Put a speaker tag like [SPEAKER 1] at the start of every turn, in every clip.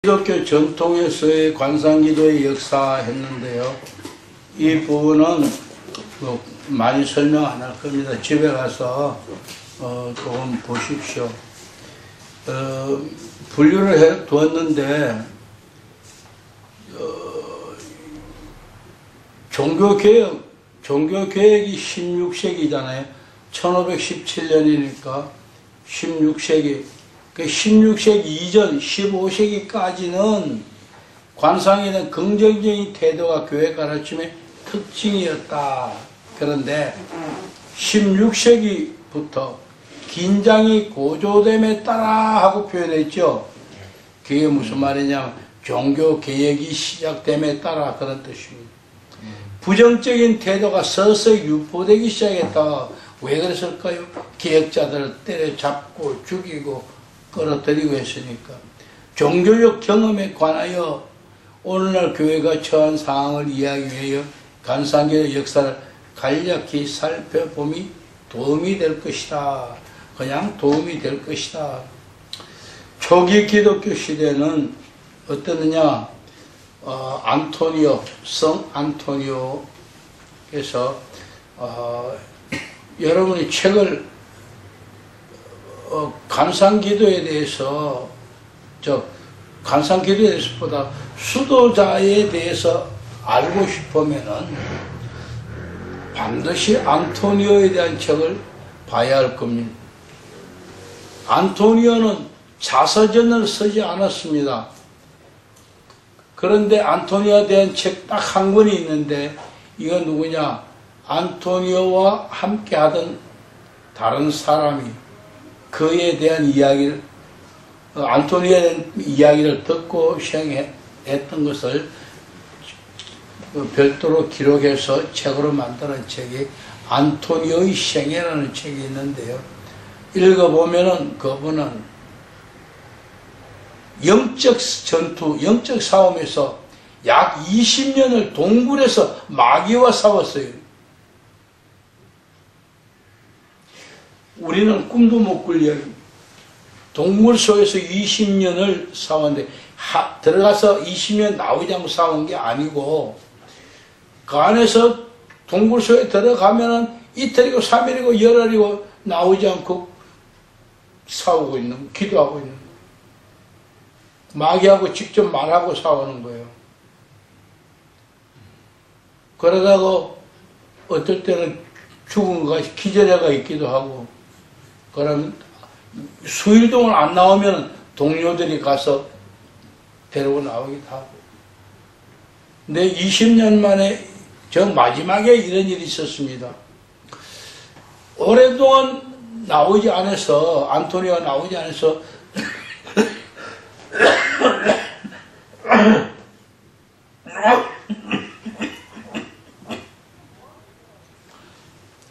[SPEAKER 1] 기독교 전통에서의 관상기도의 역사 했는데요. 이 부분은 뭐 많이 설명 안 할 겁니다. 집에 가서 조금 보십시오. 분류를 해 두었는데 종교개혁이 16세기잖아요. 1517년이니까 16세기. 그 16세기 이전 15세기까지는 관상에 대한 긍정적인 태도가 교회 가르침의 특징이었다. 그런데 16세기부터 긴장이 고조됨에 따라 하고 표현했죠. 그게 무슨 말이냐면 종교개혁이 시작됨에 따라 그런 뜻입니다. 부정적인 태도가 서서히 유포되기 시작했다. 왜 그랬을까요? 개혁자들을 때려잡고 죽이고 끌어들이고 했으니까. 종교적 경험에 관하여 오늘날 교회가 처한 상황을 이해하기 위하여 관상기도의 역사를 간략히 살펴봄이 도움이 될 것이다. 그냥 도움이 될 것이다. 초기 기독교 시대는 어떠느냐? 성 안토니오께서 여러분이 책을 관상기도에 대해서 관상기도에 대해서보다 수도자에 대해서 알고 싶으면은 반드시 안토니오에 대한 책을 봐야 할 겁니다. 안토니오는 자서전을 쓰지 않았습니다. 그런데 안토니오에 대한 책 딱 한 권이 있는데 이건 누구냐? 안토니오와 함께 하던 다른 사람이 그에 대한 이야기를 안토니오에 대한 이야기를 듣고 시행했던 것을 별도로 기록해서 책으로 만드는 책이 안토니오의 생애라는 책이 있는데요. 읽어보면은 그분은 영적 전투, 영적 싸움에서 약 20년을 동굴에서 마귀와 싸웠어요. 우리는 꿈도 못 꿀려. 동물 속에서 20년을 싸웠는데 들어가서 20년 나오지 않고 싸운 게 아니고 그 안에서 동굴 속에 들어가면은 이틀이고 3일이고 열흘이고 나오지 않고 싸우고 있는, 기도하고 있는, 마귀하고 직접 말하고 싸우는 거예요. 그러다가 어떨 때는 죽은 거 기절해가 있기도 하고. 그러면 수일 동안 안 나오면 동료들이 가서 데리고 나오기도 하고. 근데 20년 만에 저 마지막에 이런 일이 있었습니다. 오랫동안 나오지 않아서, 안토니오가 나오지 않아서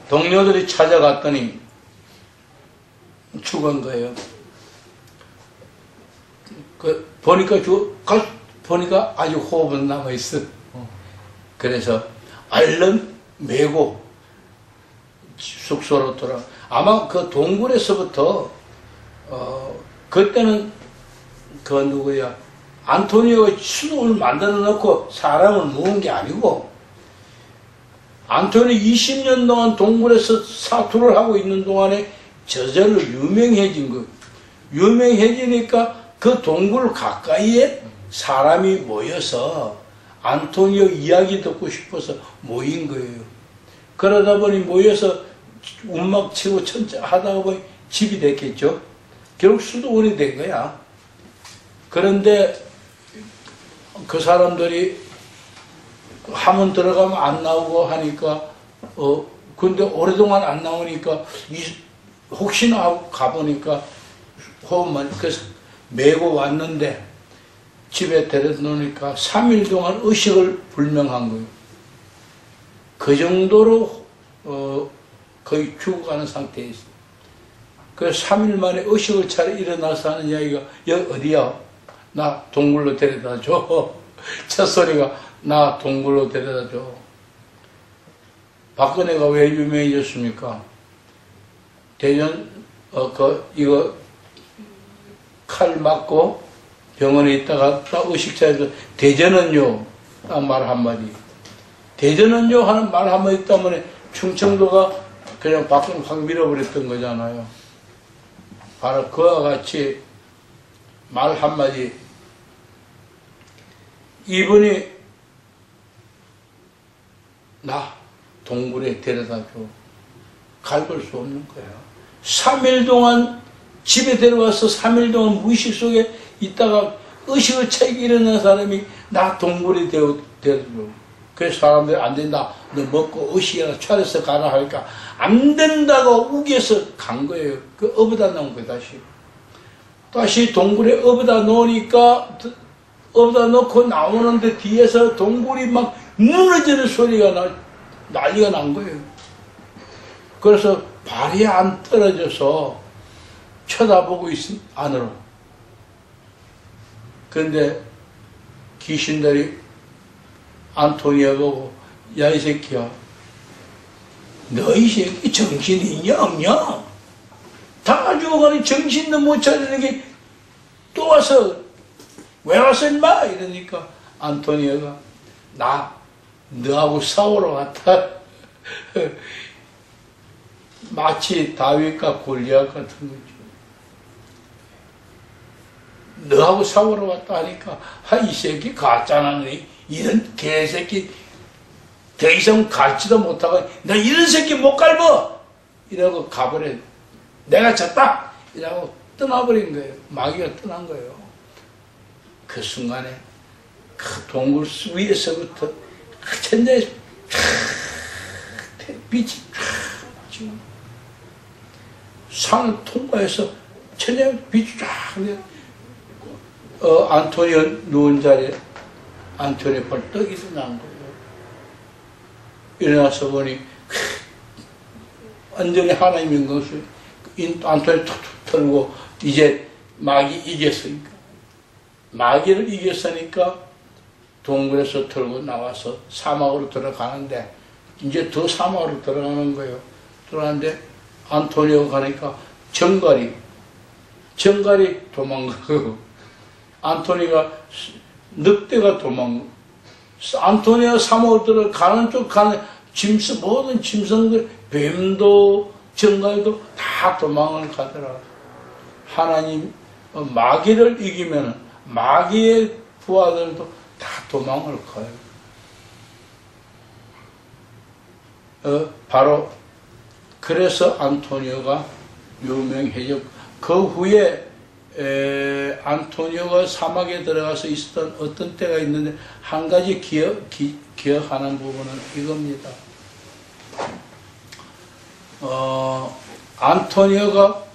[SPEAKER 1] 동료들이 찾아갔더니 죽은 거예요. 보니까 아주 호흡은 남아있어. 그래서 얼른 메고 숙소로 돌아. 아마 그 동굴에서부터 그때는 그 누구야? 안토니오가 수도를 만들어 놓고 사람을 모은 게 아니고 안토니오 20년 동안 동굴에서 사투를 하고 있는 동안에 저절로 유명해진 거예요. 유명해지니까 그 동굴 가까이에 사람이 모여서 안토니오 이야기 듣고 싶어서 모인 거예요. 그러다 보니 모여서 움막 치고 천천히 하다가 보니 집이 됐겠죠. 결국 수도원이 된 거야. 그런데 그 사람들이 하면 들어가면 안 나오고 하니까 근데 오랫동안 안 나오니까 혹시나 하고 가보니까 호흡만 그래서 메고 왔는데 집에 데려다 놓으니까 3일 동안 의식을 불명한 거예요. 그 정도로 거의 죽어가는 상태에 있어요. 그래서 3일 만에 의식을 차려 일어나서 하는 이야기가 여기 어디야? 나 동굴로 데려다 줘. 첫 소리가 나 동굴로 데려다 줘. 박근혜가 왜 유명해졌습니까? 대전 이거 칼 맞고 병원에 있다가 딱 의식차에서 대전은요 딱 말 한마디, 대전은요 하는 말 한마디 때문에 충청도가 그냥 밖으로 확 밀어버렸던 거잖아요. 바로 그와 같이 말 한마디, 이분이 나 동굴에 데려다줘. 갈굴 수 없는 거야. 3일 동안 집에 데려와서 3일 동안 무의식 속에 있다가 의식을 차리게 일어난 사람이 나 동굴에 데려줘. 그래서 사람들이 안 된다. 너 먹고 의식이나 차려서 가라 하니까 안 된다고 우겨서 간 거예요. 그 업어다 놓은 거예요. 다시 동굴에 업어다 놓으니까 업어다 놓고 나오는데 뒤에서 동굴이 막 무너지는 소리가 난리가 난 거예요. 그래서 발이 안 떨어져서 쳐다보고 있음 안으로. 그런데 귀신들이 안토니아 보고, 야 이 새끼야, 너 이 새끼 정신이 있냐 없냐? 다 죽어가니 정신도 못 차리는 게 또 와서 왜 왔어 인마? 이러니까 안토니아가 나 너하고 싸우러 왔다. 마치 다윗과 골리앗 같은 거죠. 너하고 싸우러 왔다 하니까 이 새끼 가짜나 이런 개새끼 더 이상 갈지도 못하고 너 이런 새끼 못 갈어 이러고 가버려. 내가 졌다 이러고 떠나버린 거예요. 마귀가 떠난 거예요. 그 순간에 그 동굴 위에서부터 천장에 빛이 지금 산을 통과해서 천장에 빛이 쫙 안토니오 누운 자리에 안토니오 벌떡 일어난 거예요. 일어나서 보니 완전히 하나님인 것을 안토니오 툭툭 털고 이제 마귀 이겼으니까, 마귀를 이겼으니까 동굴에서 털고 나와서 사막으로 들어가는데 이제 더 사막으로 들어가는 거예요. 들어가는데 안토니오가 가니까 정갈이 도망가고 안토니가 늑대가 도망가고 안토니오 사막으로 들어가는 쪽 가는 모든 짐승들 뱀도 정갈도 다 도망을 가더라. 하나님 마귀를 이기면 마귀의 부하들도 다 도망을 가요. 바로 그래서 안토니오가 유명해졌고 그 후에 안토니오가 사막에 들어가서 있었던 어떤 때가 있는데 한 가지 기억하는 부분은 이겁니다. 안토니오가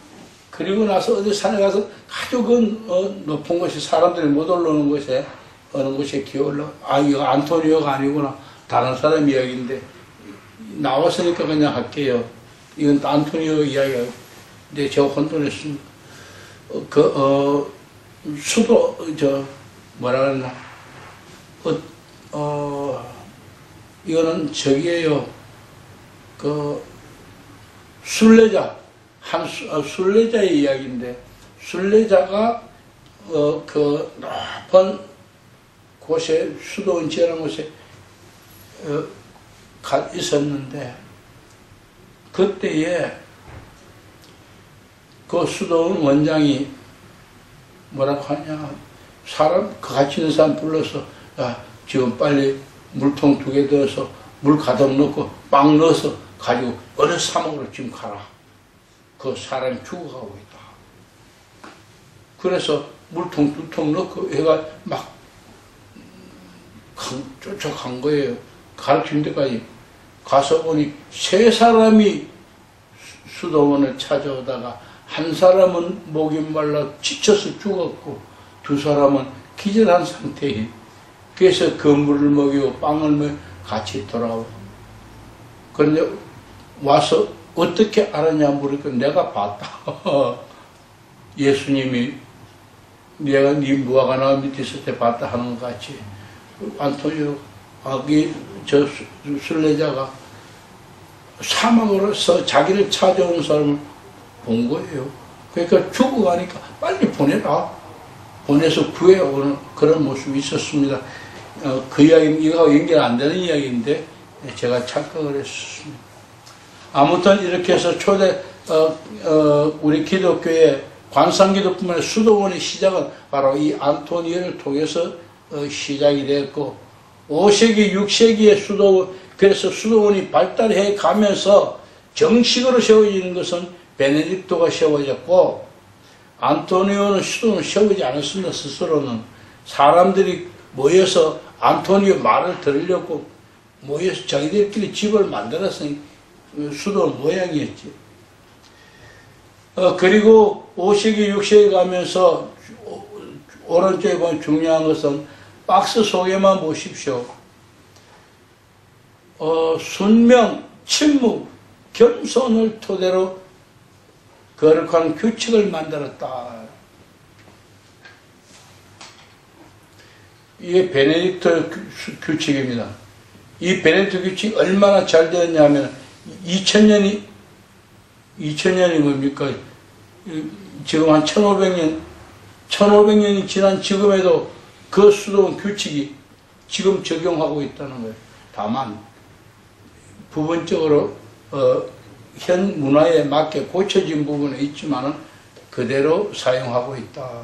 [SPEAKER 1] 그리고 나서 어디 산에 가서 아주 그 높은 곳이 사람들이 못 올라오는 곳에 어느 곳에 기어올라. 이거 안토니오가 아니구나. 다른 사람 이야기인데 나왔으니까 그냥 할게요. 이건 안토니오 이야기야. 근데 제가 혼돈했습니다. 수도 뭐라 그러나 이거는 저기에요. 순례자 순례자의 이야기인데 순례자가 높은 곳에 수도원 지어놓은 곳에 있었는데 그때에 그 수도원 원장이 뭐라고 하냐, 사람 같이 있는 사람 불러서 야 지금 빨리 물통 2개 넣어서 물 가득 넣고 빵 넣어서 가지고 어느 사막으로 지금 가라. 그 사람이 죽어가고 있다. 그래서 물통 2통 넣고 얘가 막 쫓아간 거예요. 가르치는 데까지 가서 보니 3사람이 수도원을 찾아오다가 한 사람은 목이 말라 지쳐서 죽었고 2사람은 기절한 상태에, 그래서 그 물을 먹이고 빵을 먹이고 같이 돌아오고. 그런데 와서 어떻게 알았냐 물으니까 내가 봤다. 예수님이 내가 네 무화과나무 밑에 있을 때 봤다 하는 것 같이 안토니오 저 순례자가 사막으로서 자기를 찾아온 사람을 본 거예요. 그러니까 죽어가니까 빨리 보내라. 보내서 구해오는 그런 모습이 있었습니다. 그 이야기가 연결 안 되는 이야기인데 제가 착각을 했습니다. 아무튼 이렇게 해서 우리 기독교의 관상기도뿐만 아니라 수도원의 시작은 바로 이 안토니오를 통해서 시작이 되었고, 5세기, 6세기의 수도원, 그래서 수도원이 발달해 가면서 정식으로 세워지는 것은 베네딕토가 세워졌고, 안토니오는 수도원을 세우지 않았습니다. 스스로는 사람들이 모여서 안토니오 말을 들으려고 모여서 자기들끼리 집을 만들어서 수도원 모양이었지. 그리고 5세기, 6세기 가면서 오른쪽에 보면 중요한 것은 박스 속에만 보십시오. 순명, 침묵, 겸손을 토대로 거룩한 규칙을 만들었다. 이게 베네딕토 규칙입니다. 이 베네딕토 규칙이 얼마나 잘 되었냐면 2000년이 뭡니까? 지금 한 1500년이 지난 지금에도 그 수도원 규칙이 지금 적용하고 있다는 거예요. 다만 부분적으로 현 문화에 맞게 고쳐진 부분은 있지만은 그대로 사용하고 있다.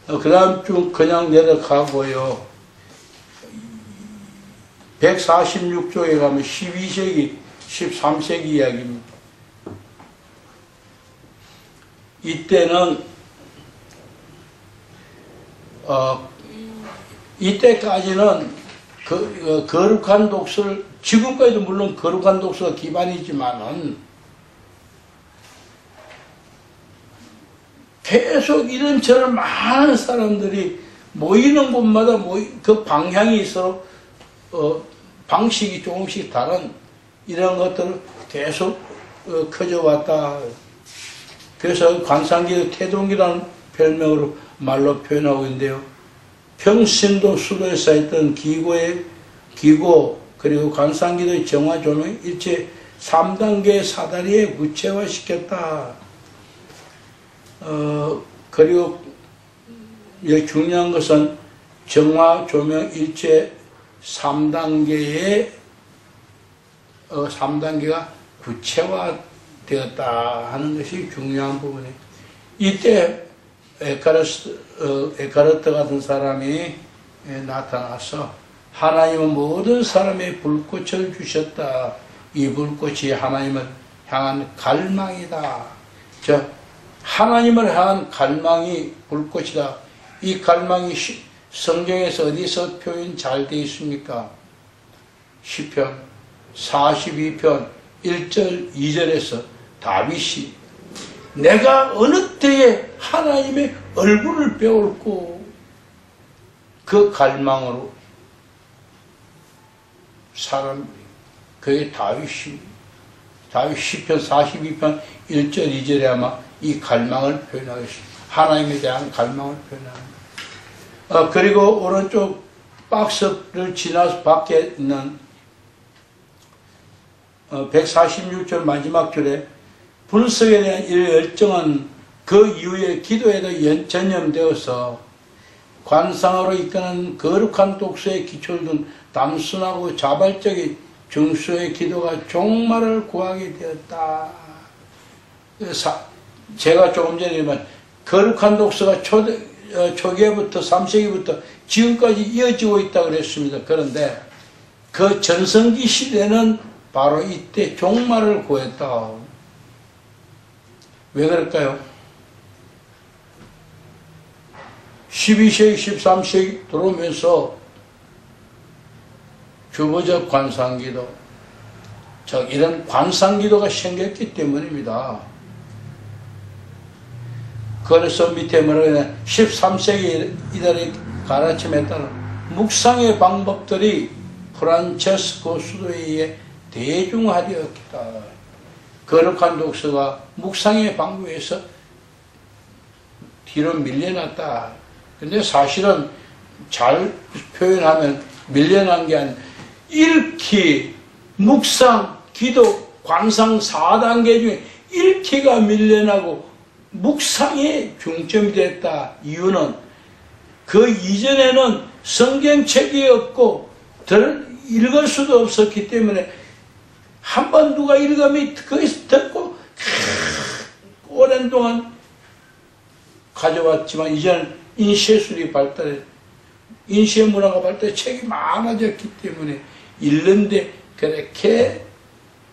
[SPEAKER 1] 그 다음 쭉 그냥 내려가고요. 146쪽에 가면 12세기, 13세기 이야기입니다. 이때는 이때까지는 거룩한 독서를, 지금까지도 물론 거룩한 독서가 기반이지만은 계속 이런저런 많은 사람들이 모이는 곳마다 그 방향이 서로 방식이 조금씩 다른 이런 것들을 계속 커져왔다. 그래서 관상기도 태동이라는 별명으로 말로 표현하고 있는데요. 평신도 수도에 쌓였던 기고 그리고 관상기도의 정화 조명 일체 3단계의 사다리에 구체화시켰다. 그리고 여기 중요한 것은 정화 조명 일체 3단계의 3단계가 구체화되었다 하는 것이 중요한 부분이에요. 이때 에카르트 같은 사람이 나타나서 하나님은 모든 사람의 불꽃을 주셨다. 이 불꽃이 하나님을 향한 갈망이다. 하나님을 향한 갈망이 불꽃이다. 이 갈망이 성경에서 어디서 표현 잘 되어 있습니까? 시편 42편 1절 2절에서 다윗이 내가 어느 때에 하나님의 얼굴을 배울고 그 갈망으로 그게 다윗 시편 42편 1절 2절에 아마 이 갈망을 표현하겠습니다. 하나님에 대한 갈망을 표현합니다. 그리고 오른쪽 박스를 지나서 밖에 있는 146절 마지막 줄에 분석에 대한 이 열정은 그 이후에 기도에도 전념되어서 관상으로 이끄는 거룩한 독서에 기초를 둔 단순하고 자발적인 중수의 기도가 종말을 구하게 되었다. 제가 조금 전에 말한 거룩한 독서가 초기부터 3세기부터 지금까지 이어지고 있다고 그랬습니다. 그런데 그 전성기 시대는 바로 이때 종말을 구했다. 왜 그럴까요? 12세기, 13세기 들어오면서 주보적 관상기도, 이런 관상기도가 생겼기 때문입니다. 그래서 밑에 뭐라고 하냐, 13세기 이들의 가르침에 따른 묵상의 방법들이 프란체스코 수도에 의해 대중화되었다. 거룩한 독서가 묵상의 방법에서 뒤로 밀려났다. 근데 사실은 잘 표현하면 밀려난 게 아니라 읽기, 묵상, 기도, 관상 4단계 중에 읽기가 밀려나고 묵상이 중점이 됐다. 이유는 그 이전에는 성경책이 없고 읽을 수도 없었기 때문에 한 번 누가 읽으면 거기서 듣고 오랜 동안 가져왔지만 이제는 인쇄술이 발달해 인쇄 문화가 발달해 책이 많아졌기 때문에 읽는데 그렇게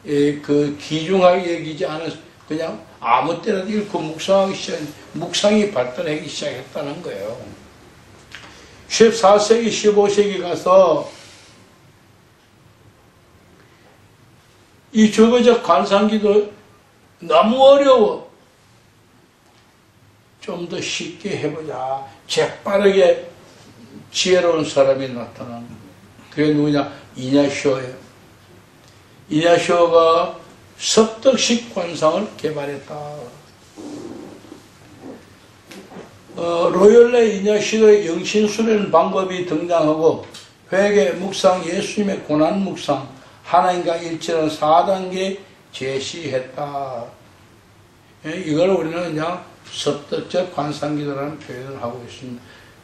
[SPEAKER 1] 그 귀중하게 여기지 않아서 그냥 아무 때나 읽고 묵상이 발달하기 시작했다는 거예요. 14세기, 15세기 가서 이 주거적 관상기도 너무 어려워. 좀 더 쉽게 해보자. 재빠르게 지혜로운 사람이 나타난 그게 누구냐? 이냐시오예요. 이냐시오가 섭득식 관상을 개발했다. 로열레 이냐시오의 영신술이라는 방법이 등장하고 회개, 묵상, 예수님의 고난 묵상, 하나님과 일치하는 4단계 제시했다. 이걸 우리는 그냥 섭득적 관상기도라는 표현을 하고 있습니다.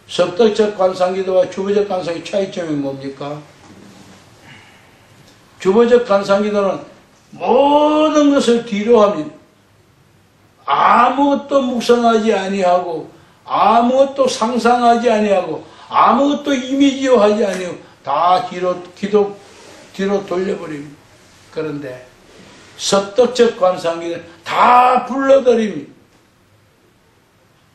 [SPEAKER 1] 섭득적 관상기도와 주보적 관상의 차이점이 뭡니까? 주보적 관상기도는 모든 것을 뒤로 합니다. 아무것도 묵상하지 아니하고 아무것도 상상하지 아니하고 아무것도 이미지화하지 아니하고 다 뒤로 돌려버립니다. 그런데 섭득적 관상기도는 다 불러들입니다.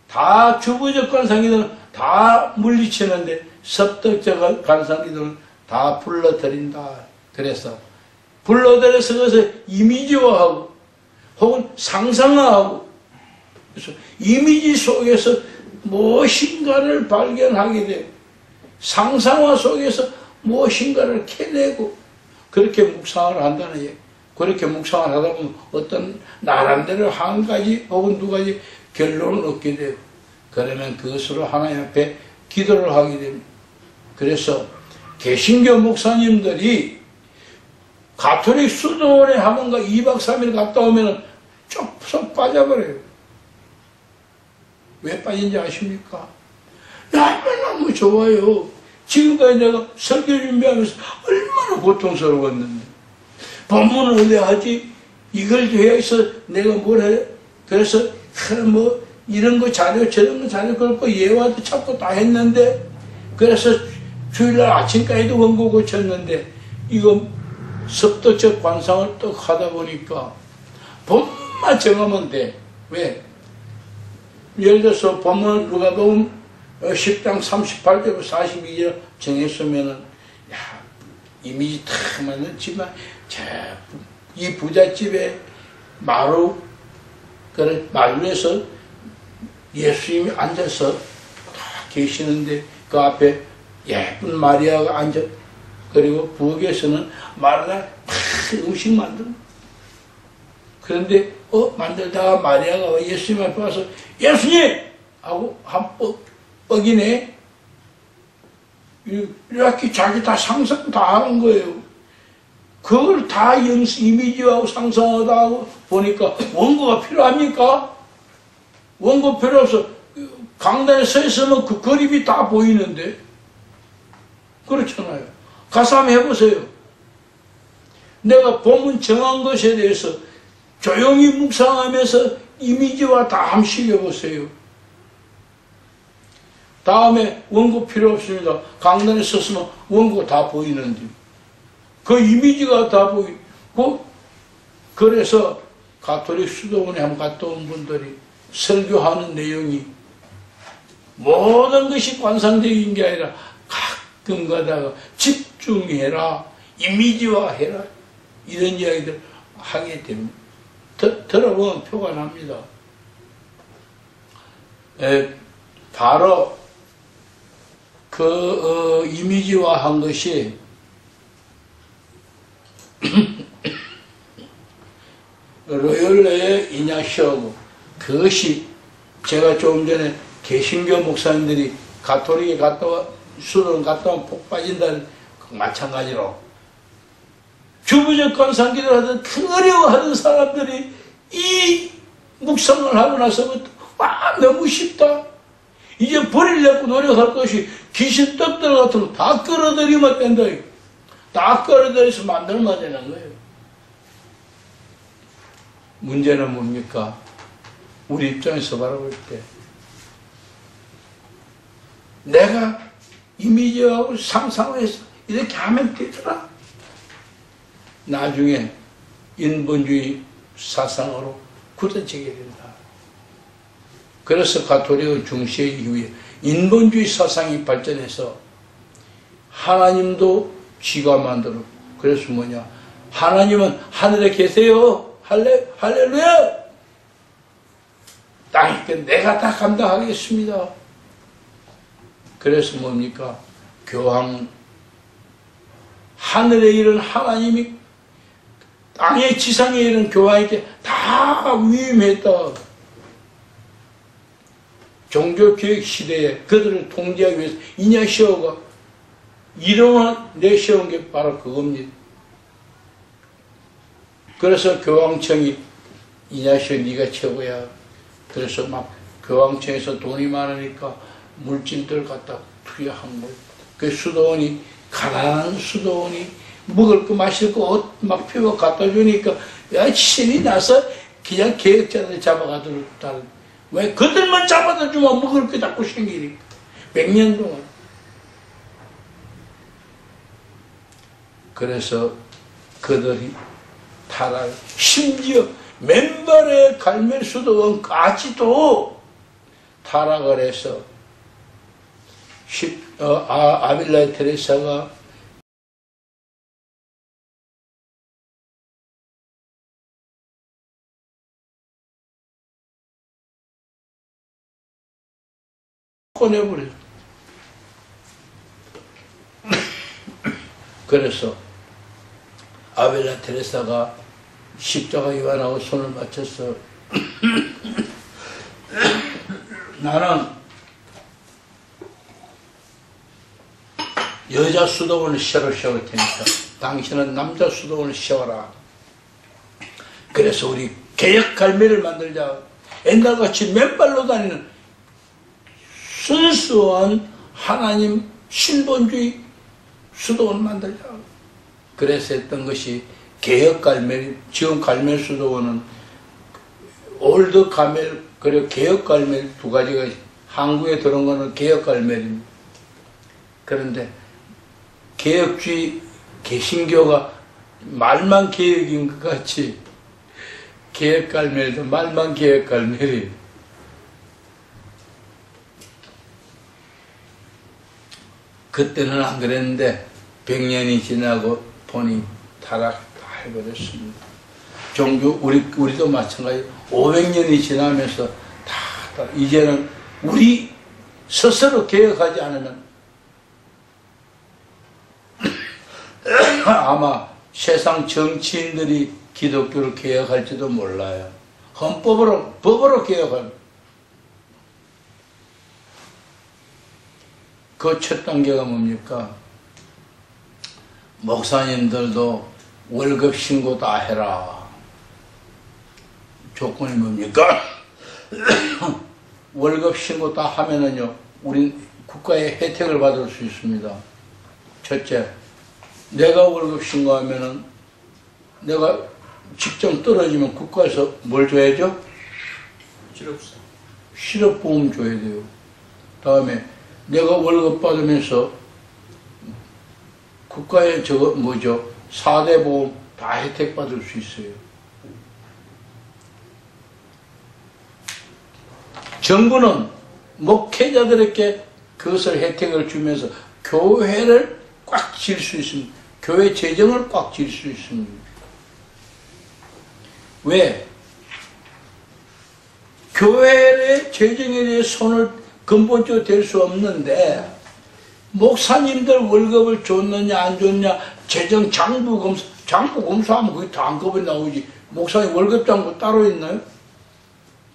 [SPEAKER 1] 다 주보적 관상기도는 다 물리치는데 섭득적 관상기도는 다 불러들인다. 그래서 불러들여서 그것을 이미지화하고 혹은 상상화하고 그래서 이미지 속에서 무엇인가를 발견하게 되고 상상화 속에서 무엇인가를 캐내고 그렇게 묵상을 한다는 얘기. 그렇게 묵상을 하다 보면 어떤 나름대로 한 가지 혹은 두 가지 결론을 얻게 되고 그러면 그것으로 하나님 앞에 기도를 하게 됩니다. 그래서 개신교 목사님들이 가톨릭 수도원에 하면가 2박 3일 갔다 오면 쏙 빠져버려요. 왜 빠진지 아십니까? 너무 좋아요. 지금까지 내가 설교 준비하면서 얼마나 고통스러웠는데 본문을 어디 하지? 이걸 해서 내가 뭘 해? 그래서 뭐 이런 거 자료 저런 거 자료 그렇고 예화도 찾고 다 했는데 그래서 주일날 아침까지도 원고 고쳤는데 이거 섭득적 관상을 또 하다 보니까 본문만 정하면 돼. 왜? 예를 들어서 본문 누가복음 10장 38절부터 42절 정했으면은 야 이미지 탁 만들지만 이 부잣집에 마루에서 예수님이 앉아서 다 계시는데 그 앞에 예쁜 마리아가 앉아 그리고 부엌에서는 마리아가 음식 만들어. 그런데 만들다가 마리아가 예수님 앞에 와서 예수님! 하고 한 뻑이네. 이렇게 자기 다 상상 다 하는 거예요. 그걸 다 이미지하고 상상하다 하고 보니까 원고가 필요합니까? 원고 필요 없어. 강단에 서 있으면 그 그림이 다 보이는데. 그렇잖아요. 가서 한번 해보세요. 내가 본문 정한 것에 대해서 조용히 묵상하면서 이미지와 다 한번 시켜보세요. 다음에 원고 필요 없습니다. 강단에 섰으면 원고 다 보이는데. 그 이미지가 다 보이고, 그래서 가톨릭 수도원에 한번 갔다 온 분들이 설교하는 내용이 모든 것이 관상적인 게 아니라 가끔 가다가 집중해라, 이미지화해라, 이런 이야기들 하게 됩니다. 들어보면 표가 납니다. 바로 그 이미지화한 것이 로열레의 이냐시오고 그것이 제가 조금 전에 개신교 목사님들이 가톨릭에 갔다 와 수도원 갔다 오면 복 빠진다는 마찬가지로 주부적 관상기를 하던 그 어려워하던 사람들이 이 육성을 하고 나서부터 너무 쉽다. 이제 버리려고 노력할 것이 귀신 떡들 같은 거 다 끌어들이면 된다. 다 끌어들여서 만들면 되는 거예요. 문제는 뭡니까? 우리 입장에서 바라볼 때 내가 이미지하고 상상해서 이렇게 하면 되더라. 나중에 인본주의 사상으로 굳어지게 된다. 그래서 가톨릭의 중세 이후에 인본주의 사상이 발전해서 하나님도 지가 만들어. 그래서 뭐냐? 하나님은 하늘에 계세요. 할렐루야! 땅에 내가 다 감당하겠습니다. 그래서 뭡니까? 교황, 하늘에 이른 하나님이 땅의 지상에 이른 교황에게 다 위임했다. 종교개혁 시대에 그들을 통제하기 위해서 이냐시오가 이름을 내세운 게 바로 그겁니다. 그래서 교황청이 이냐시오 네가 최고야. 그래서 막 교황청에서 돈이 많으니까 물질들 갖다 투여한 거예요. 그 수도원이 가난한 수도원이 먹을 거 마실 거 옷 막 피워 갖다 주니까 야 신이 나서 그냥 계획자들 잡아가도록 왜 그들만 잡아다 주면 먹을 게 자꾸 생기니까 100년 동안. 그래서 그들이 타락, 심지어 맨발의 갈멜 수도원까지도 타락을 해서 아빌라 테레사가 꺼내버려요. 그래서 아벨라 테레사가 십자가 요한하고 손을 맞춰서 나는 여자 수도원을 새로 세울 테니까 당신은 남자 수도원을 세워라. 그래서 우리 개혁 갈매를 만들자. 옛날같이 맨발로 다니는 순수한 하나님 신본주의 수도원 만들자. 그래서 했던 것이 개혁 갈멜, 지금 갈멜 수도원은 올드 갈멜 그리고 개혁 갈멜 두 가지가 한국에 들어온 거는 개혁 갈멜입니다. 그런데 개혁주의 개신교가 말만 개혁인 것 같이 개혁 갈멜도 말만 개혁 갈멜이에요. 그때는 안 그랬는데 100년이 지나고 보니 타락 다 해버렸습니다. 종교 우리도 마찬가지. 500년이 지나면서 다 이제는 우리 스스로 개혁하지 않으면 아마 세상 정치인들이 기독교를 개혁할지도 몰라요. 법으로 개혁할. 그 첫 단계가 뭡니까? 목사님들도 월급 신고 다 해라. 조건이 뭡니까? 월급 신고 다 하면은요, 우린 국가의 혜택을 받을 수 있습니다. 첫째, 내가 월급 신고하면은 내가 직장 떨어지면 국가에서 뭘 줘야죠? 실업보험 줘야 돼요. 다음에 내가 월급 받으면서 국가의 저거 뭐죠? 4대 보험 다 혜택 받을 수 있어요. 정부는 목회자들에게 그것을 혜택을 주면서 교회를 꽉 쥘 수 있습니다. 교회 재정을 꽉 쥘 수 있습니다. 왜? 교회의 재정에 대해 손을 근본적으로 댈 수 없는데 목사님들 월급을 줬느냐 안 줬냐 재정 장부 검사하면 그게 다 한꺼번에 나오지. 목사님 월급 장부 따로 있나요?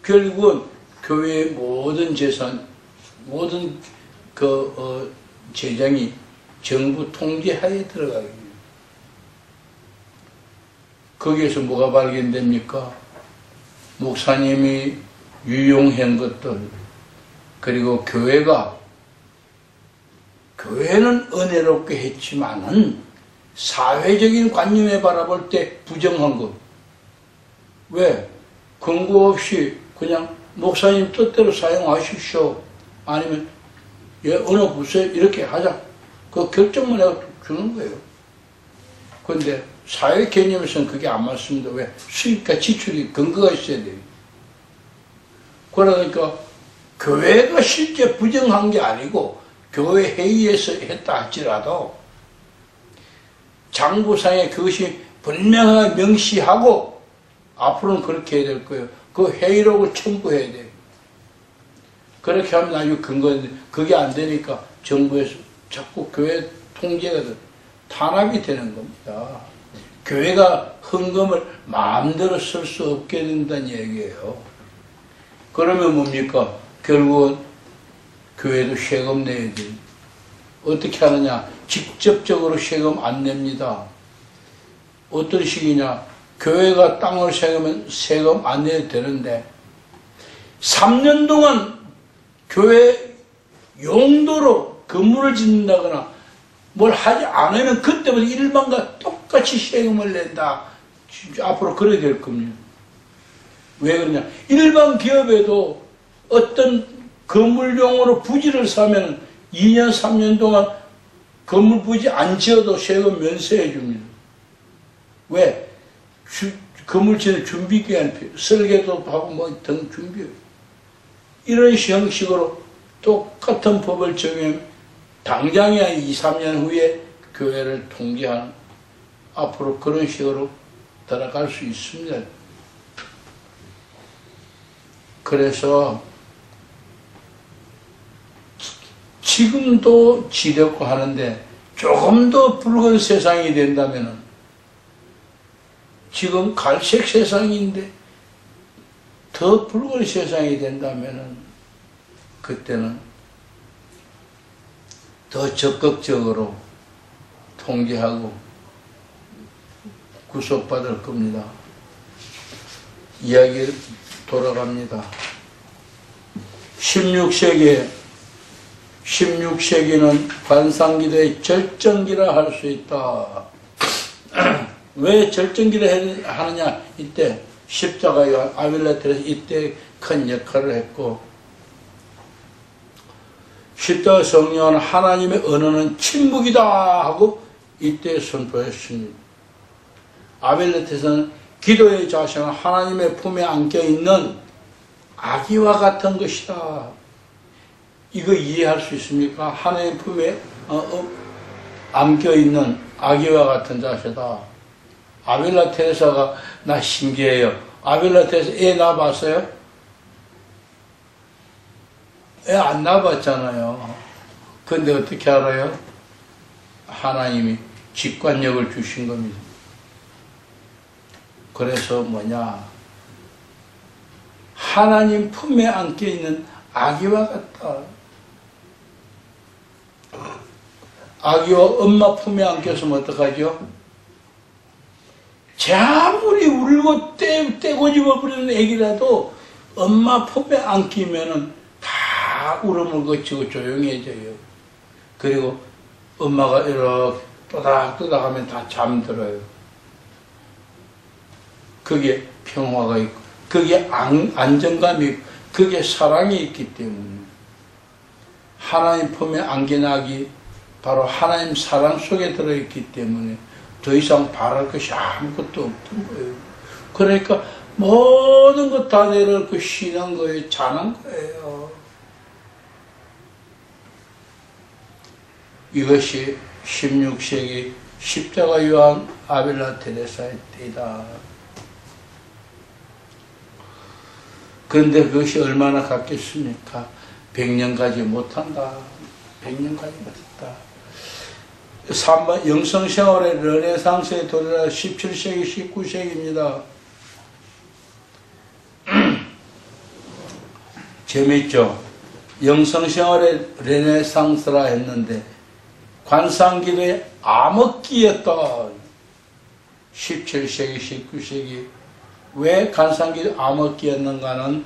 [SPEAKER 1] 결국은 교회의 모든 재산, 모든 재정이 정부 통제하에 들어가게 됩니다. 거기에서 뭐가 발견됩니까? 목사님이 유용한 것들, 그리고 교회는 은혜롭게 했지만은 사회적인 관념에 바라볼 때 부정한 것. 왜? 근거 없이 그냥 목사님 뜻대로 사용하십시오. 아니면 어느 부서에 이렇게 하자. 그 결정만 해서 주는 거예요. 그런데 사회 개념에서는 그게 안 맞습니다. 왜? 수입과 지출이 근거가 있어야 돼요. 그러니까 교회가 실제 부정한 게 아니고 교회 회의에서 했다 할지라도 장부상에 그것이 분명하게 명시하고 앞으로는 그렇게 해야 될 거예요. 그 회의록을 첨부해야 돼요. 그렇게 하면 아주 근거인데 그게 안 되니까 정부에서 자꾸 교회 통제가 탄압이 되는 겁니다. 교회가 헌금을 마음대로 쓸 수 없게 된다는 얘기예요. 그러면 뭡니까? 결국은 교회도 세금 내야 돼요. 어떻게 하느냐? 직접적으로 세금 안 냅니다. 어떤 식이냐? 교회가 땅을 세우면 세금 안 내도 되는데 3년 동안 교회 용도로 건물을 짓는다거나 뭘 하지 않으면 그때부터 일반과 똑같이 세금을 낸다. 앞으로 그래야 될 겁니다. 왜 그러냐? 일반 기업에도 어떤 건물용으로 부지를 사면 2년, 3년 동안 건물 부지 안 지어도 세금 면세해 줍니다. 왜? 건물 짓는 준비 기간, 설계도 하고 뭐 등 준비. 이런 형식으로 똑같은 법을 적용하면 당장이 한 2, 3년 후에 교회를 통제하는 앞으로 그런 식으로 들어갈 수 있습니다. 그래서 지금도 지렸고 하는데 조금 더 붉은 세상이 된다면 지금 갈색 세상인데 더 붉은 세상이 된다면 그때는 더 적극적으로 통제하고 구속받을 겁니다. 이야기 돌아갑니다. 16세기는 관상기도의 절정기라 할 수 있다. 왜 절정기를 하느냐? 이때 십자가가 아빌라테에서 이때 큰 역할을 했고 십자가 성령은 하나님의 언어는 침묵이다 하고 이때 선포했습니다. 아빌라테에서는 기도의 자세는 하나님의 품에 안겨있는 아기와 같은 것이다. 이거 이해할 수 있습니까? 하나님의 품에 안겨있는 아기와 같은 자세다. 아빌라 테레사가 나 신기해요. 아빌라 테레사 애 낳아봤어요? 애 안 낳아봤잖아요. 근데 어떻게 알아요? 하나님이 직관력을 주신 겁니다. 그래서 뭐냐? 하나님 품에 안겨있는 아기와 같다. 아기와 엄마 품에 안겼으면 어떡하죠? 제 아무리 울고 떼고 집어버리는 애기라도 엄마 품에 안기면은 다 울음을 거치고 조용해져요. 그리고 엄마가 이렇게 또닥또닥 하면 다 잠들어요. 그게 평화가 있고, 그게 안정감이 있고, 그게 사랑이 있기 때문에 하나님 품에 안긴 아기 바로 하나님 사랑 속에 들어있기 때문에 더 이상 바랄 것이 아무것도 없던 거예요. 그러니까 모든 것 다 내려놓고 쉬는 거예요. 자는 거예요. 이것이 16세기 십자가 요한 아빌라 테레사의 때이다. 그런데 그것이 얼마나 갔겠습니까? 100년 가지 못한다. 100년 가지 못했다. 3번 영성생활의 르네상스에 도래한 17세기, 19세기입니다. 재밌죠? 영성생활의 르네상스라 했는데 관상기도의 암흑기였다. 17세기, 19세기 왜 간상기 암흑기였는가는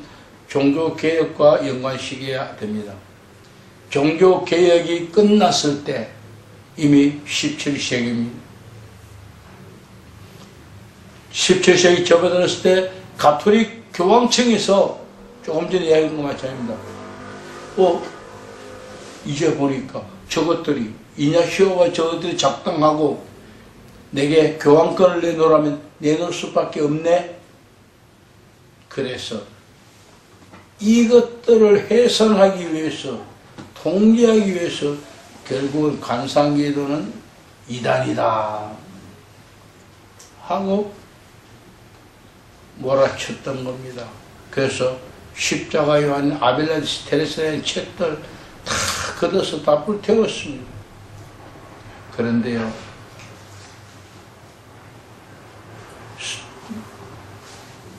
[SPEAKER 1] 종교개혁과 연관시켜야 됩니다. 종교개혁이 끝났을 때 이미 17세기입니다. 17세기 접어들었을 때 가톨릭 교황청에서 조금 전에 이야기한 것 마찬가지입니다. 이제 보니까 저것들이 이냐시오와 저것들이 작당하고 내게 교황권을 내놓으라면 내놓을 수밖에 없네. 그래서 이것들을 해산하기 위해서, 통제하기 위해서 결국은 관상기도는 이단이다 하고 몰아쳤던 겁니다. 그래서 십자가 요한, 아벨라디스 테레사의 책들 다 걷어서 다 불태웠습니다. 그런데요,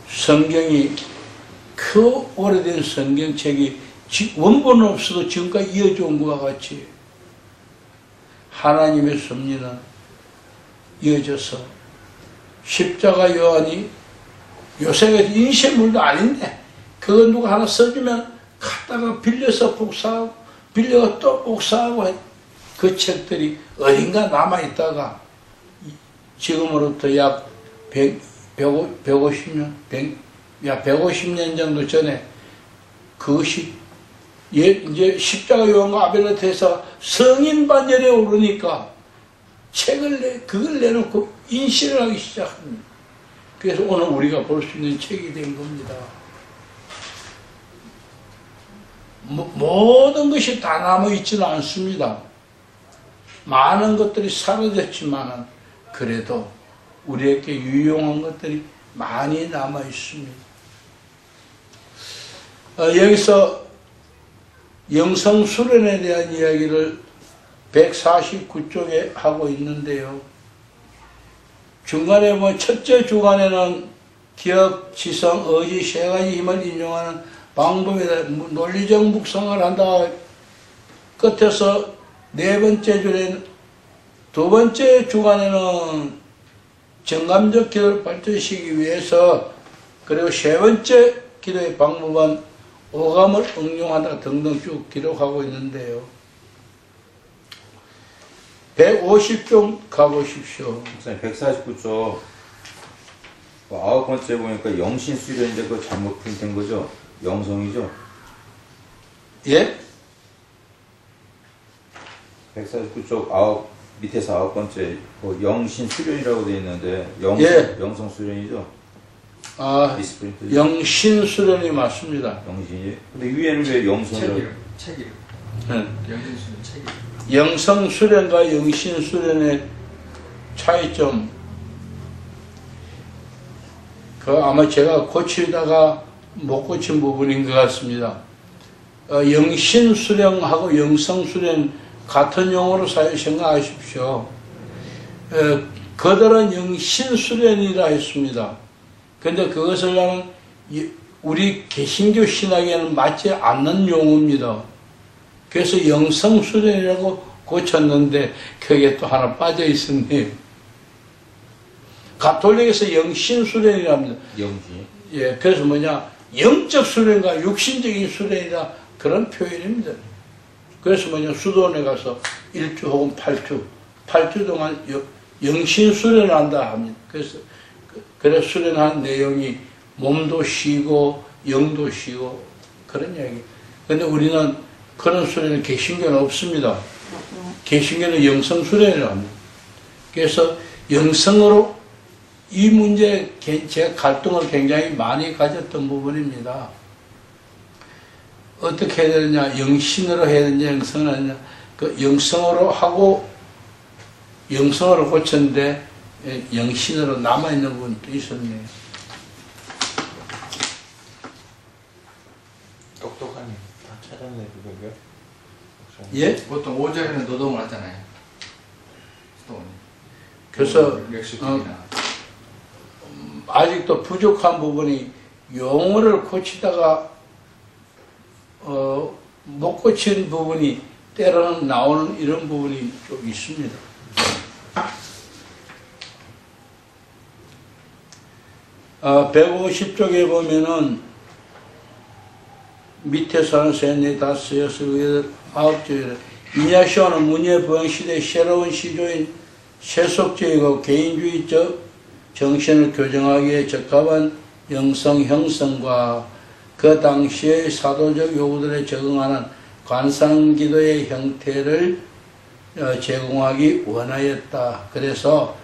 [SPEAKER 1] 성경이 그 오래된 성경책이 원본은 없어도 지금까지 이어져 온 것과 같이 하나님의 섭리는 이어져서 십자가 요한이 요새가 인쇄물도 아닌데 그거 누가 하나 써주면 갖다가 빌려서 복사하고 빌려가 또 복사하고 그 책들이 어딘가 남아있다가 지금으로부터 약 150년, 150년 정도 전에 그것이 이제 십자가 요한과 아벨라테에서 성인 반열에 오르니까 그걸 내놓고 인식을 하기 시작합니다. 그래서 오늘 우리가 볼 수 있는 책이 된 겁니다. 모든 것이 다 남아있지는 않습니다. 많은 것들이 사라졌지만 그래도 우리에게 유용한 것들이 많이 남아있습니다. 여기서 영성수련에 대한 이야기를 149쪽에 하고 있는데요. 중간에 첫째 주간에는 기억, 지성, 의지 세 가지 힘을 인용하는 방법에 대한 논리적 묵상을 한다. 끝에서 네 번째 줄에 두 번째 주간에는 정감적 기도를 발전시키기 위해서, 그리고 세 번째 기도의 방법은 오감을 응용한다 등등 쭉 기록하고 있는데요. 150쪽 가보십시오.
[SPEAKER 2] 149쪽 9번째 보니까 영신수련인데 그거 잘못 프린트된 거죠? 영성이죠?
[SPEAKER 1] 예?
[SPEAKER 2] 149쪽 밑에서 9번째 영신수련이라고 되어 있는데 영성수련이죠? 미스프린트.
[SPEAKER 1] 영신수련이 맞습니다.
[SPEAKER 2] 영신이? 근데 위에는 왜 영성이라고?
[SPEAKER 3] 책이요. 영신수련 책이요.
[SPEAKER 1] 영성수련과 영신수련의 차이점, 아마 제가 고치다가 못 고친 부분인 것 같습니다. 영신수련하고 영성수련 같은 용어로 생각하십시오. 그들은 영신수련이라 했습니다. 근데 그것을 나는 우리 개신교 신학에는 맞지 않는 용어입니다. 그래서 영성수련이라고 고쳤는데 그게 또 하나 빠져 있었네요. 가톨릭에서 영신수련이랍니다.
[SPEAKER 2] 영신.
[SPEAKER 1] 예, 그래서 영적 수련과 육신적인 수련이다, 그런 표현입니다. 그래서 수도원에 가서 1주 혹은 8주 동안 영신 수련을 한다 합니다. 그래서 수련한 내용이 몸도 쉬고 영도 쉬고 그런 이야기. 근데 우리는 그런 수련은 개신교는 없습니다. 개신교는 영성 수련이라고 합니다. 그래서 영성으로 이 문제에 제가 갈등을 굉장히 많이 가졌던 부분입니다. 어떻게 해야 되느냐, 영신으로 해야 되느냐, 영성을 하느냐. 그 영성으로 하고 영성으로 고쳤는데 영신으로 남아있는 부분도 있었네요.
[SPEAKER 3] 똑똑하네. 다 찾았네, 그거요.
[SPEAKER 1] 예?
[SPEAKER 3] 보통 5절에는 노동을 하잖아요.
[SPEAKER 1] 그래서
[SPEAKER 3] 역시나
[SPEAKER 1] 아직도 부족한 부분이 용어를 고치다가 못 고친 부분이 때로는 나오는 이런 부분이 좀 있습니다. 150쪽에 보면은 밑에서는 셋넷 다섯 여섯 여덟 아홉 쪽에 이냐시오는 문예 부흥시대의 새로운 시조인 세속주의고 개인주의적 정신을 교정하기에 적합한 영성 형성과 그 당시의 사도적 요구들에 적응하는 관상기도의 형태를 제공하기 원하였다. 그래서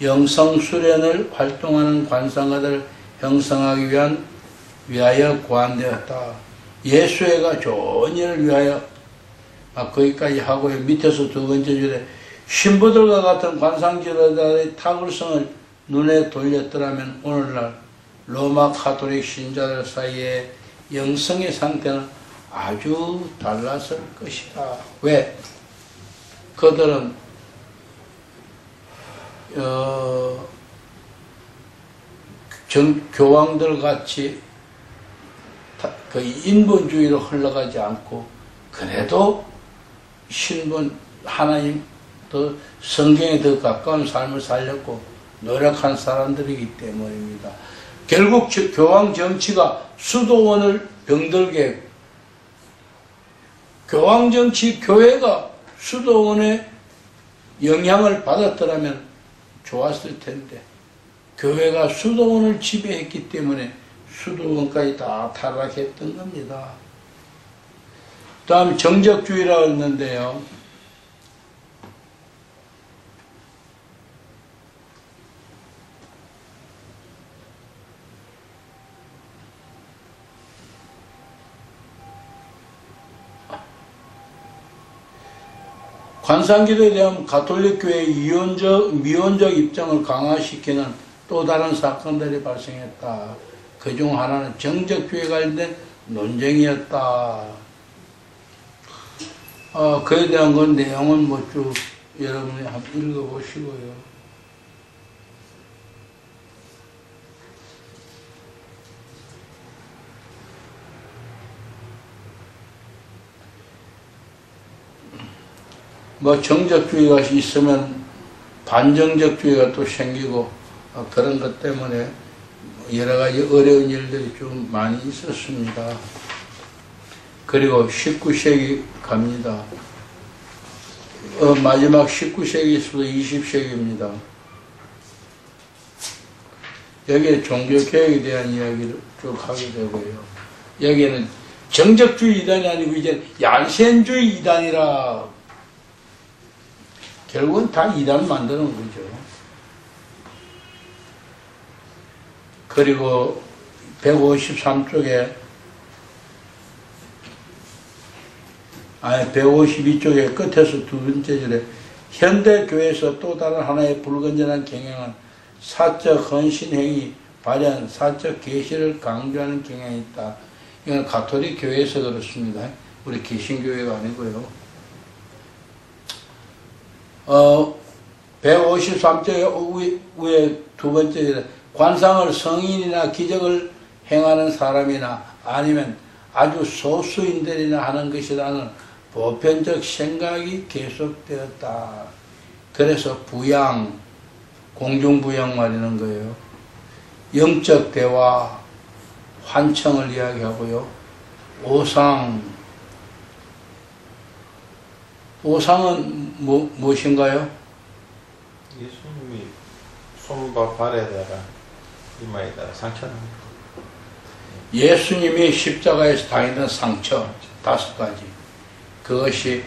[SPEAKER 1] 영성수련을 활동하는 관상가들을 형성하기 위하여 고안되었다. 예수회가 좋은 일을 위하여 거기까지 하고요. 밑에서 두 번째 줄에 신부들과 같은 관상지도자의 탁월성을 눈에 돌렸더라면 오늘날 로마 가톨릭 신자들 사이에 영성의 상태는 아주 달랐을 것이다. 왜? 그들은 교황들 같이 그 인본주의로 흘러가지 않고 그래도 신분 하나님 더 성경에 더 가까운 삶을 살렸고 노력한 사람들이기 때문입니다. 결국 교황 정치가 수도원을 병들게 교황 정치 교회가 수도원의 영향을 받았더라면 좋았을 텐데 교회가 수도원을 지배했기 때문에 수도원까지 다 타락했던 겁니다. 다음 정적주의라고 했는데요. 관상기도에 대한 가톨릭교회의 미온적 입장을 강화시키는 또 다른 사건들이 발생했다. 그중 하나는 정적주의에 관련된 논쟁이었다. 그에 대한 건 내용은 쭉 여러분이 한번 읽어보시고요. 정적주의가 있으면 반정적주의가 또 생기고 그런 것 때문에 여러 가지 어려운 일들이 좀 많이 있었습니다. 그리고 19세기 갑니다. 마지막 19세기에서 20세기입니다. 여기에 종교개혁에 대한 이야기를 쭉 하게 되고요. 여기에는 정적주의 이단이 아니고 이제 얀센주의 이단이라 결국은 다 이단을 만드는 거죠. 그리고 153쪽에 152쪽에 끝에서 두 번째 절에 현대교회에서 또 다른 하나의 불건전한 경향은 사적 헌신행위, 발현, 사적 계시를 강조하는 경향이 있다. 이건 가톨릭 교회에서 그렇습니다. 우리 개신교회가 아니고요. 153쪽의 위에 두 번째 관상을 성인이나 기적을 행하는 사람이나 아니면 아주 소수인들이나 하는 것이라는 보편적 생각이 계속되었다. 그래서 부양, 공중부양 말이는 거예요. 영적 대화, 환청을 이야기하고요. 오상은 무엇인가요?
[SPEAKER 4] 예수님이 손과 발에다가 이마에다가 상처를
[SPEAKER 1] 예수님이 십자가에서 당했던 상처 5가지. 그것이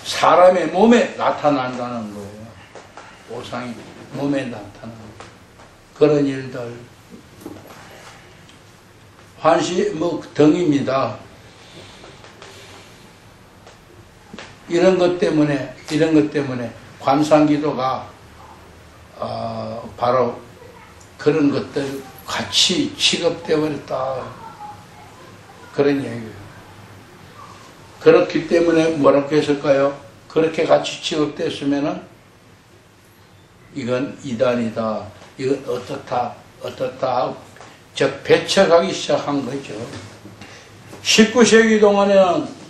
[SPEAKER 1] 사람의 몸에 나타난다는 거예요. 오상이 몸에 나타나는 그런 일들. 등입니다. 이런 것 때문에 관상기도가 바로 그런 것들 같이 취급되어 버렸다. 그런 얘기예요. 그렇기 때문에 뭐라고 했을까요? 그렇게 같이 취급됐으면은 이건 이단이다. 이건 어떻다 하고 즉 배척하기 시작한 거죠. 19세기 동안에는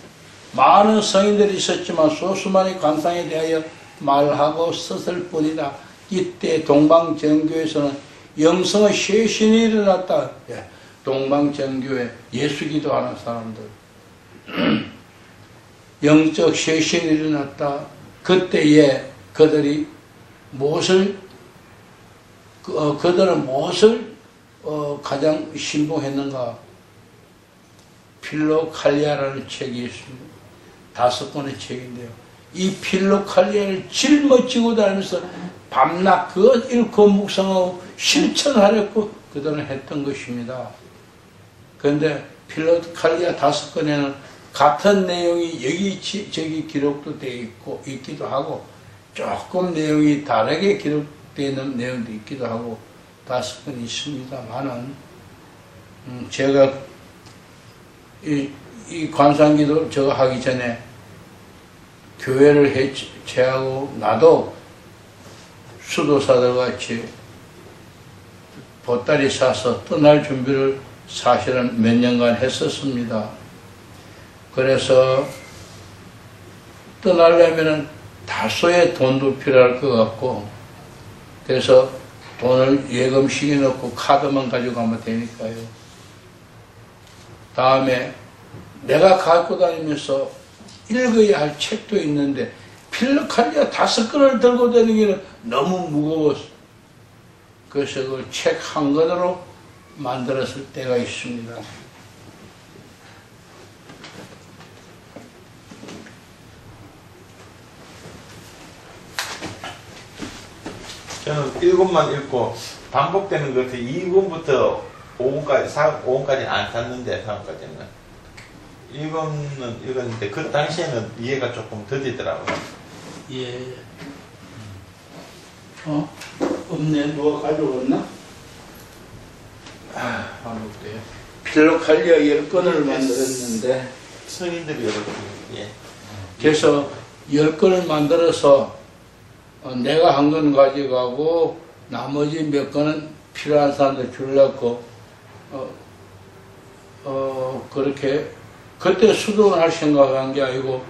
[SPEAKER 1] 많은 성인들이 있었지만 소수만이 관상에 대하여 말하고 썼을 뿐이다. 이때 동방정교에서는 영성의 쇄신이 일어났다. 예, 동방정교회 예수기도 하는 사람들 영적 쇄신이 일어났다. 그때에 그들이 그들은 무엇을 가장 신봉했는가? 필로칼리아라는 책이 있습니다. 5권의 책인데요. 이 필로칼리아를 짊어지고 다니면서 밤낮 그것 읽고 묵상하고 실천하려고 그들은 했던 것입니다. 그런데 필로칼리아 5권에는 같은 내용이 여기저기 기록도 되어 있기도 하고 조금 내용이 다르게 기록되어 있는 내용도 있기도 하고 5권이 있습니다만은 제가 이 관상기도 저거 하기 전에 교회를 해체하고 나도 수도사들 같이 보따리 사서 떠날 준비를 사실은 몇 년간 했었습니다. 그래서 떠나려면 다소의 돈도 필요할 것 같고 그래서 돈을 예금시켜 놓고 카드만 가지고 가면 되니까요. 다음에 내가 갖고 다니면서 읽어야 할 책도 있는데 필로칼리아 5권을 들고 다니기는 너무 무거웠어. 그래서 그걸 책 한 권으로 만들었을 때가 있습니다.
[SPEAKER 4] 저는 1권만 읽고 반복되는 것을 2권부터 5권까지는 안 샀는데 3권까지는 1권은 읽었는데 그 당시에는 이해가 조금 더디더라고요.
[SPEAKER 1] 예. 없네. 누가 가져왔나?
[SPEAKER 3] 반복돼요.
[SPEAKER 1] 필로칼리아 10권을 만들었는데
[SPEAKER 4] 성인들이 이렇게 예.
[SPEAKER 1] 그래서 10권을 만들어서 내가 한 권 가져가고 나머지 몇 권은 필요한 사람들 주려고 그렇게 그때 수도원 할 생각한 게 아니고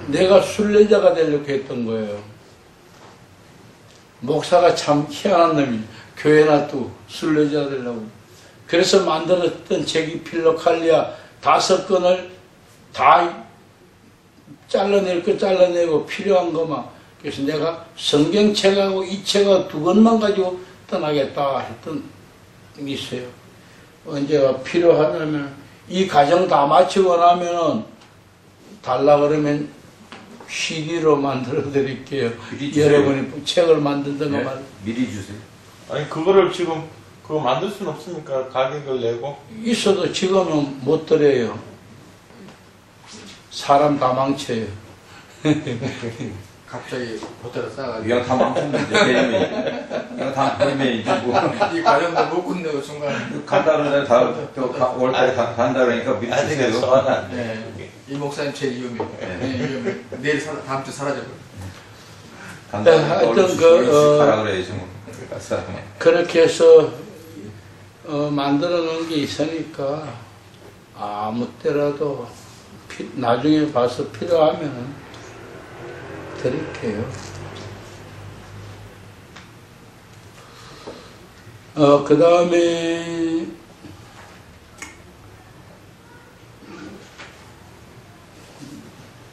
[SPEAKER 1] 내가 순례자가 되려고 했던 거예요. 목사가 참 희한한 놈이 교회 놔두고 순례자 되려고. 그래서 만들었던 책이 필로칼리아 5권을 다 잘라낼 거 잘라내고 필요한 것만. 그래서 내가 성경책하고 이 책하고 2권만 가지고 떠나겠다 했던 게 있어요. 언제가 필요하다면 이 과정 다 마치고 나면은 달라 그러면 CD로 만들어 드릴게요. 여러분이 책을 만들던가 말.
[SPEAKER 2] 미리 주세요.
[SPEAKER 4] 아니 그거를 지금 그거 만들 수는 없으니까 가격을 내고
[SPEAKER 1] 있어도 지금은 못 드려요. 사람 다 망쳐요.
[SPEAKER 3] 갑자기 보따리 싸가지고
[SPEAKER 2] 이왕 다 망쳤는데 내리면 이거 다 버리면 이제 뭐
[SPEAKER 3] 이 과정도 못 끝내고 중간에
[SPEAKER 2] 간다 그러는데 월달에 간다 그러니까 미리
[SPEAKER 4] 아직은
[SPEAKER 2] 주세요.
[SPEAKER 4] 소화는 안 돼.
[SPEAKER 3] 네. 이 목사님 제일 위험해요. 네, 위험해. 내일 다음 주 사라져버려.
[SPEAKER 2] 간다 그러니까
[SPEAKER 1] 하여튼
[SPEAKER 2] 얼른 주시면 가라 그래야지 뭐.
[SPEAKER 1] 그렇게 해서 만들어 놓은 게 있으니까 아무 때라도 나중에 봐서 필요하면 드릴게요. 그 다음에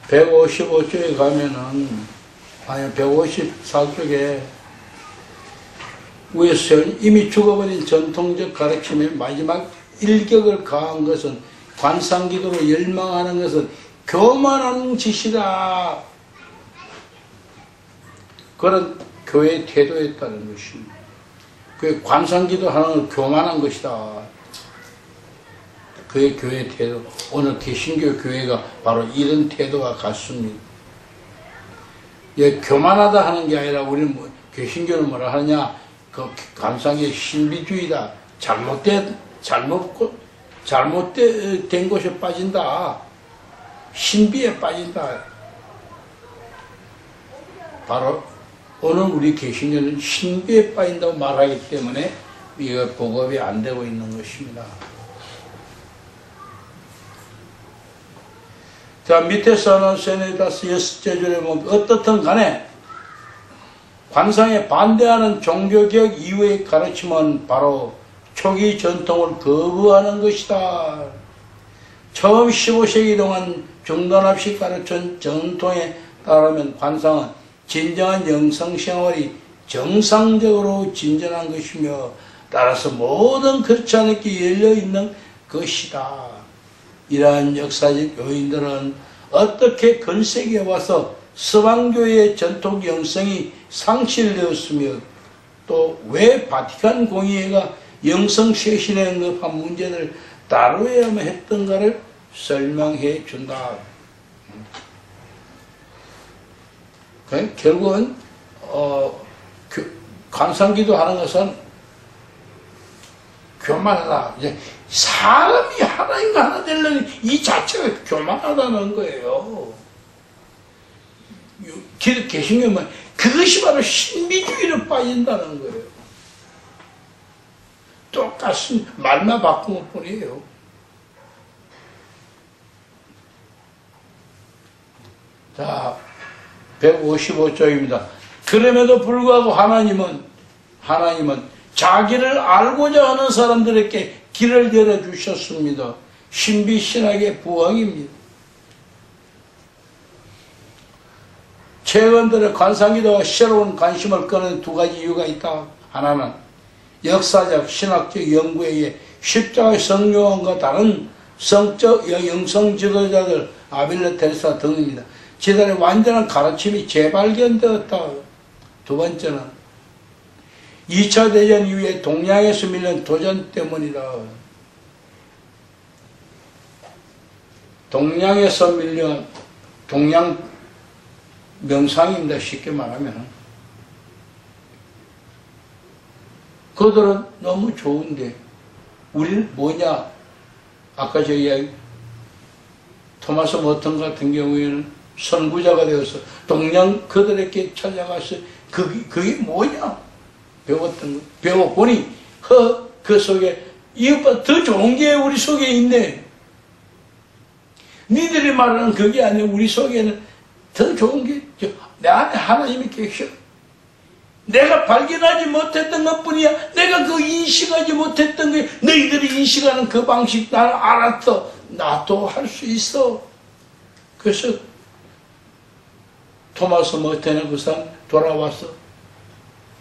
[SPEAKER 1] 155쪽에 가면은, 아니, 154쪽에 위에서 이미 죽어버린 전통적 가르침의 마지막 일격을 가한 것은 관상기도로 열망하는 것은 교만한 짓이다. 그런 교회의 태도였다는 것입니다. 그 관상기도 하는 건 교만한 것이다. 그의 교회의 태도. 오늘 개신교 교회가 바로 이런 태도가 같습니다. 교만하다 하는 게 아니라 우리는 개신교는 뭐라 하느냐? 그 관상의 신비주의다. 잘못된 곳에 빠진다. 신비에 빠진다. 바로 오늘 우리 개신교는 신비에 빠진다고 말하기 때문에 이거 보급이 안 되고 있는 것입니다. 자, 밑에서는 세네다스 6째 줄에 보면 어떻든 간에 관상에 반대하는 종교개혁 이후의 가르침은 바로 초기 전통을 거부하는 것이다. 처음 15세기 동안 중단합식 가르친 전통에 따르면 관상은 진정한 영성생활이 정상적으로 진전한 것이며 따라서 모든 그렇지 않게 열려있는 것이다. 이러한 역사적 요인들은 어떻게 근세기에 와서 서방교회의 전통 영성이 상실되었으며 또 왜 바티칸 공의회가 영성 쇄신에 언급한 문제를 다루어야만 했던가를 설명해 준다. 결국은 관상기도 하는 것은 교만하다. 이제 사람이 하나님과 하나 되려는 이 자체가 교만하다는 거예요. 기독 개신교는 그것이 바로 신비주의로 빠진다는 거예요. 똑같은 말만 바꾼 것 뿐이에요. 자, 155쪽입니다. 그럼에도 불구하고 하나님은 자기를 알고자 하는 사람들에게 길을 열어주셨습니다. 신비신학의 부흥입니다. 최근 들어 관상기도가 새로운 관심을 끄는 두 가지 이유가 있다. 하나는 역사적, 신학적 연구에 의해 십자가의 성요한과 다른 성적 영성 지도자들 아빌레 테레사 등입니다. 제단의 완전한 가르침이 재발견되었다. 두 번째는 2차 대전 이후에 동양에서 밀린 도전 때문이다. 동양에서 밀린 동양 명상입니다. 쉽게 말하면. 그들은 너무 좋은데 우리는 뭐냐? 아까 저 이야기 토마스 머튼 같은 경우에는 선구자가 되어서 동양 그들에게 찾아가서 그게 뭐냐? 배웠던 거. 배워보니 그 속에 이것보다 더 좋은 게 우리 속에 있네. 니들이 말하는 그게 아니고 우리 속에는 더 좋은 게 내 안에 하나님이 계셔. 내가 발견하지 못했던 것뿐이야. 내가 그 인식하지 못했던 게 너희들이 인식하는 그 방식 나는 알았어. 나도 할 수 있어. 그래서 토마스 머튼의 그 사람 돌아왔어.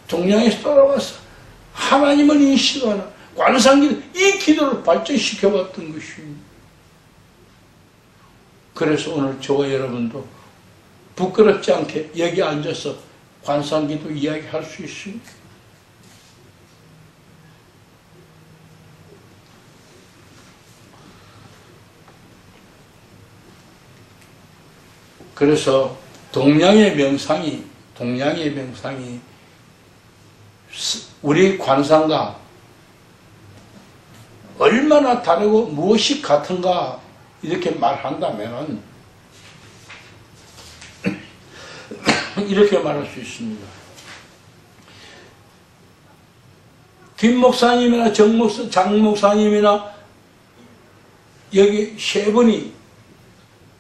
[SPEAKER 1] 동양에서 돌아왔어. 하나님을 인식하는 관상기도 이 기도를 발전시켜봤던 것입니다. 그래서 오늘 저와 여러분도 부끄럽지 않게 여기 앉아서 관상기도 이야기할 수 있습니다. 그래서 동양의 명상이 우리 관상과 얼마나 다르고 무엇이 같은가 이렇게 말한다면 이렇게 말할 수 있습니다. 김 목사님이나 장 목사님이나 여기 세 분이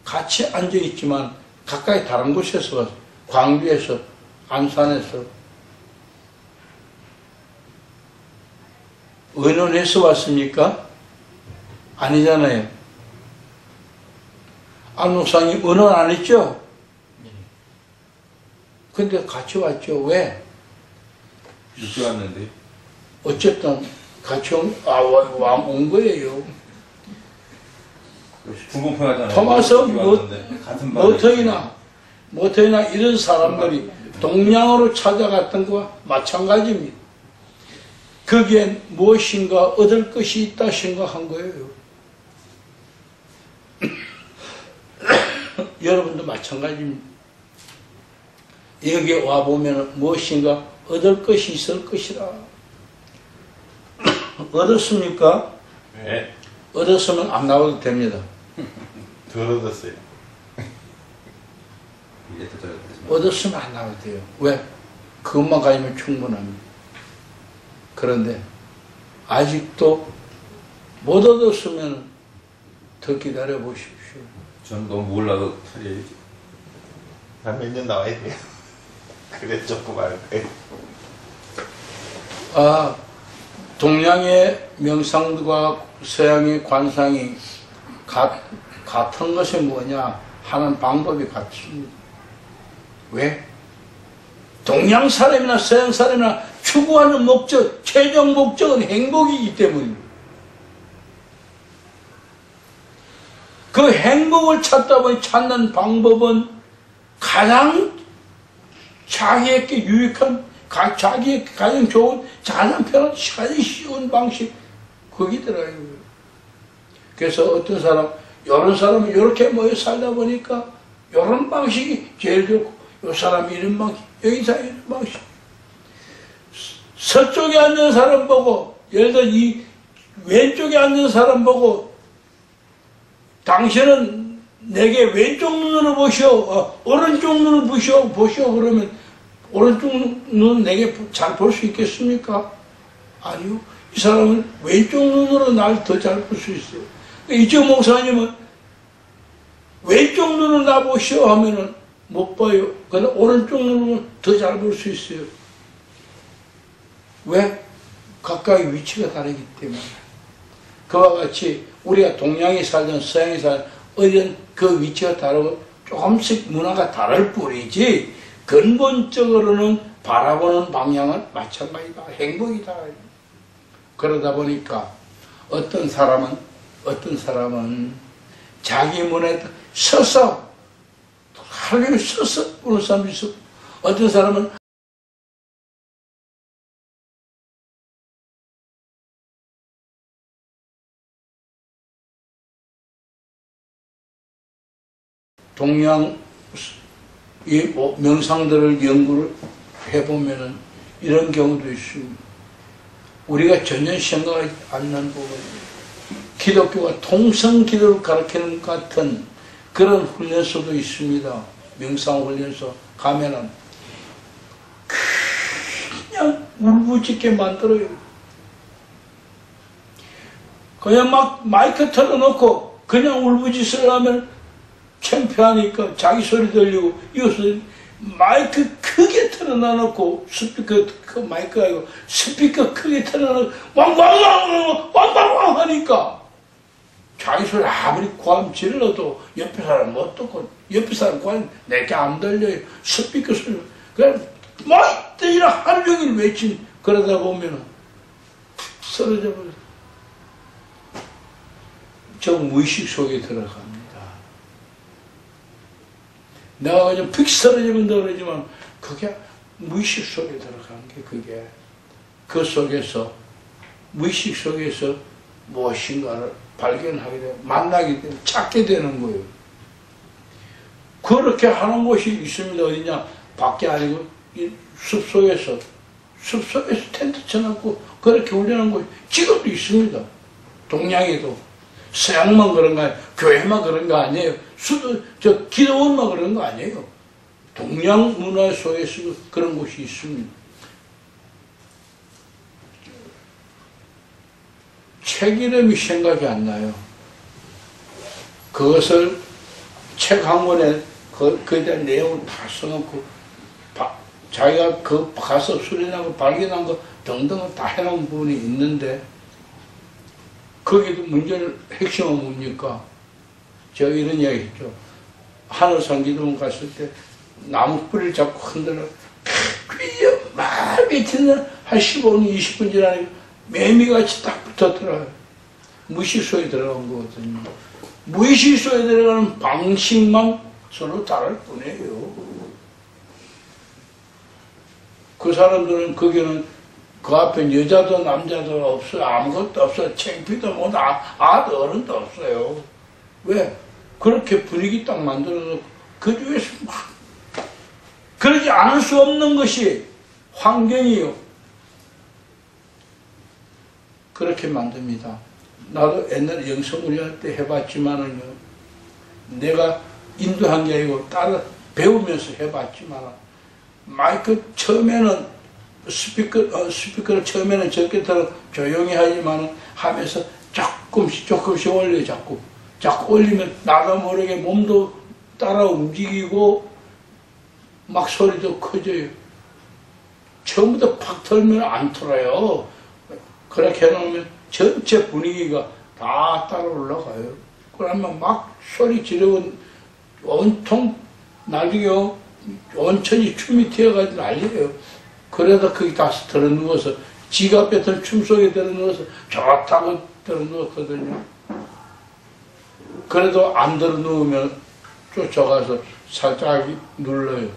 [SPEAKER 1] 같이 앉아 있지만 각각 다른 곳에서 광주에서 안산에서 의논해서 왔습니까? 아니잖아요. 안 목사님 의논 안 했죠? 근데 같이 왔죠. 왜?
[SPEAKER 2] 늦게 왔는데.
[SPEAKER 1] 어쨌든 같이 온 거예요.
[SPEAKER 2] 궁금하잖아요.
[SPEAKER 1] 토마스
[SPEAKER 2] 같은
[SPEAKER 1] 머튼이나 이런 사람들이 동양으로 찾아갔던 것과 마찬가지입니다. 거기엔 무엇인가 얻을 것이 있다 생각한 거예요. 여러분도 마찬가지입니다. 여기 와보면 무엇인가 얻을 것이 있을 것이라. 얻었습니까?
[SPEAKER 4] 네.
[SPEAKER 1] 얻었으면 안 나와도 됩니다.
[SPEAKER 4] 덜 얻었어요.
[SPEAKER 1] 얻었으면 안 나와도 돼요. 왜? 그것만 가지면 충분합니다. 그런데 아직도 못 얻었으면 더 기다려 보십시오.
[SPEAKER 2] 전 너무 몰라도 살려야지.
[SPEAKER 4] 한 몇 년 나와야 돼요. 그래 조금 알 거예요.
[SPEAKER 1] 아, 동양의 명상과 서양의 관상이 같은 것이 뭐냐 하는 방법이 같습니다. 왜? 동양 사람이나 서양 사람이나 추구하는 목적, 최종 목적은 행복이기 때문입니다. 그 행복을 찾다 보니 찾는 방법은 가장 자기에게 유익한, 자기에게 가장 좋은, 가장 편한, 가장 쉬운 방식, 거기 들어가요. 그래서 어떤 사람, 이런 사람은 이렇게 모여 살다 보니까 이런 방식이 제일 좋고, 이 사람이 이런 방식, 여기서 이런 방식. 서쪽에 앉는 사람 보고, 예를 들어 이 왼쪽에 앉는 사람 보고, 당신은 내게 왼쪽 눈으로 보시오, 오른쪽 눈으로 보시오, 그러면 오른쪽 눈은 내게 잘 볼 수 있겠습니까? 아니요. 이 사람은 왼쪽 눈으로 날 더 잘 볼 수 있어요. 이쪽 목사님은 왼쪽 눈으로 나 보시오 하면은 못 봐요. 그러나 오른쪽 눈으로 더 잘 볼 수 있어요. 왜? 각각의 위치가 다르기 때문에. 그와 같이 우리가 동양에 살든 서양에 살든 어떤 그 위치가 다르고 조금씩 문화가 다를 뿐이지 근본적으로는 바라보는 방향은 마찬가지다. 행복이다. 그러다 보니까 어떤 사람은 자기 문에 서서 하루 종일 서서 보는 사람도 있어. 어떤 사람은 동양 이 명상들을 연구를 해보면은 이런 경우도 있습니다. 우리가 전혀 생각하지 않는 부분, 기독교가 통성기도를 가르치는 것 같은 그런 훈련소도 있습니다. 명상 훈련소 가면은 그냥 울부짖게 만들어요. 그냥 막 마이크 틀어놓고 그냥 울부짖으려 하면 창피하니까 자기 소리 들리고 이것을 마이크 크게 틀어놔놓고 스피커 그 마이크가 아니고 스피커 크게 틀어놓고 왕왕왕 하니까 자기 소리 아무리 고함 질러도 옆에 사람 못 듣고 옆에 사람 고함 내게 안 들려요. 스피커 소리 그냥 막 때리라 하루 종일 외친 그러다 보면은 쓰러져 버려. 저 무의식 속에 들어갑니다. 내가 그냥 픽 쓰러지면 그러지만 그게 무의식 속에 들어간 게 그게 그 속에서 무의식 속에서 무엇인가를 발견하게 되고 만나게 되고 찾게 되는 거예요. 그렇게 하는 곳이 있습니다. 어디냐? 밖에 아니고 이 숲속에서 텐트 쳐놓고 그렇게 훈련하는 곳이 지금도 있습니다. 동양에도. 서양만 그런 거 아니에요. 교회만 그런 거 아니에요. 기도원만 그런 거 아니에요. 동양 문화 속에서 그런 곳이 있습니다. 책 이름이 생각이 안 나요. 그것을 책 한 권에 그에 대한 내용을 다 써놓고 자기가 그 가서 수련하고 발견한 거 등등을 다 해놓은 부분이 있는데 거기도 문제는 핵심은 뭡니까? 제가 이런 이야기 했죠. 하늘산 기도원 갔을 때 나무 뿌리를 잡고 흔들어 막 밑에는 한 15분, 20분 지나니까 매미같이 딱 붙었더라고요. 무의식 속에 들어간 거거든요. 무의식 속에 들어가는 방식만 서로 다를 뿐이에요. 그 사람들은 거기는 그 앞에 여자도 남자도 없어요. 아무것도 없어요. 창피도 못 아도 어른도 없어요. 왜? 그렇게 분위기 딱 만들어서 그 중에서 막 그러지 않을 수 없는 것이 환경이요. 그렇게 만듭니다. 나도 옛날에 영성훈련 때 해봤지만은요. 내가 인도한 게 아니고 따라 배우면서 해봤지만 마이크 처음에는 스피커를 처음에는 적게 들어 조용히 하지만 하면서 조금씩 올려 자꾸 올리면 나도 모르게 몸도 따라 움직이고 막 소리도 커져요. 처음부터 팍 털면 안 털어요. 그렇게 해놓으면 전체 분위기가 다 따라 올라가요. 그러면 막 소리 지르고 온통 나중에 온천이 춤이 튀어가지고 난리예요. 그러다 거기 다 들어누워서 지가 뱉은 춤속에 들어누워서 좋다고 들어누웠거든요. 그래도 안 들어누우면 쫓아가서 살짝 눌러요.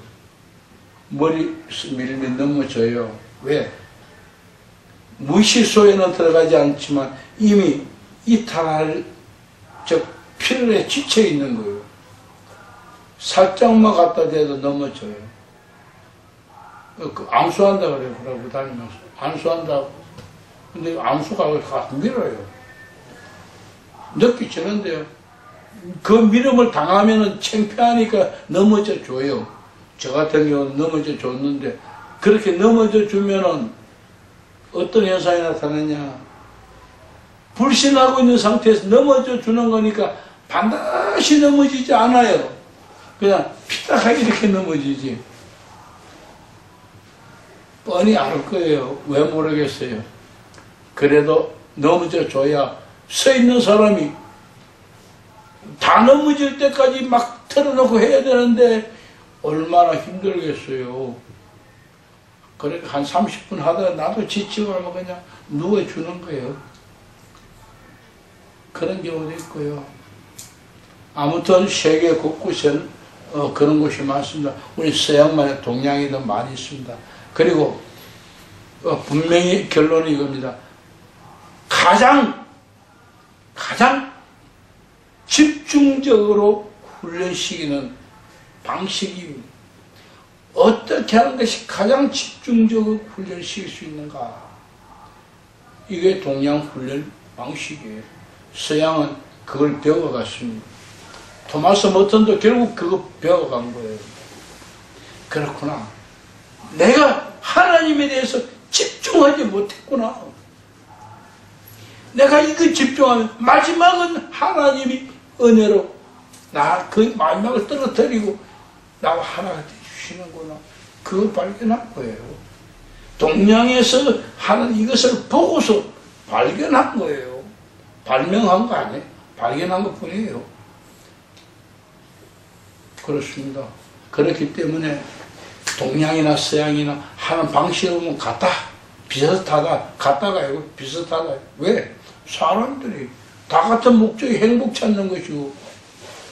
[SPEAKER 1] 머리 밀면 넘어져요. 왜? 무시소에는 들어가지 않지만 이미 이탈할 필요에 지쳐 있는 거예요. 살짝만 갖다 대도 넘어져요. 암수한다 그래요. 그러고 다니면서 암수한다고. 근데 암수가 가서 밀어요. 느끼지는데요. 그 밀음을 당하면은 창피하니까 넘어져 줘요. 저 같은 경우는 넘어져 줬는데, 그렇게 넘어져 주면은 어떤 현상이 나타나냐. 불신하고 있는 상태에서 넘어져 주는 거니까 반드시 넘어지지 않아요. 그냥 피딱하게 이렇게 넘어지지. 뻔히 알 거예요. 왜 모르겠어요. 그래도 넘어져 줘야 서 있는 사람이 다 넘어질 때까지 막 틀어놓고 해야 되는데 얼마나 힘들겠어요. 그러니까 한 30분 하다가 나도 지치고 하면 그냥 누워주는 거예요. 그런 경우도 있고요. 아무튼 세계 곳곳에는 그런 곳이 많습니다. 우리 서양만의 동양에도 많이 있습니다. 그리고 분명히 결론이 이겁니다. 가장 집중적으로 훈련시키는 방식이 어떻게 하는 것이 가장 집중적으로 훈련시킬 수 있는가. 이게 동양 훈련 방식이에요. 서양은 그걸 배워갔습니다. 토마스 머튼도 결국 그거 배워간 거예요. 그렇구나. 내가 하나님에 대해서 집중하지 못했구나. 내가 이거 집중하면 마지막은 하나님이 은혜로 나 그 마지막을 떨어뜨리고 나와 하나가 되주시는구나. 그걸 발견한 거예요. 동양에서 하는 이것을 보고서 발견한 거예요. 발명한 거 아니에요. 발견한 것 뿐이에요. 그렇습니다. 그렇기 때문에 동양이나 서양이나 하는 방식을 보면 같다. 비슷하다. 같다가 아니고 비슷하다. 왜? 사람들이 다 같은 목적이 행복 찾는 것이고,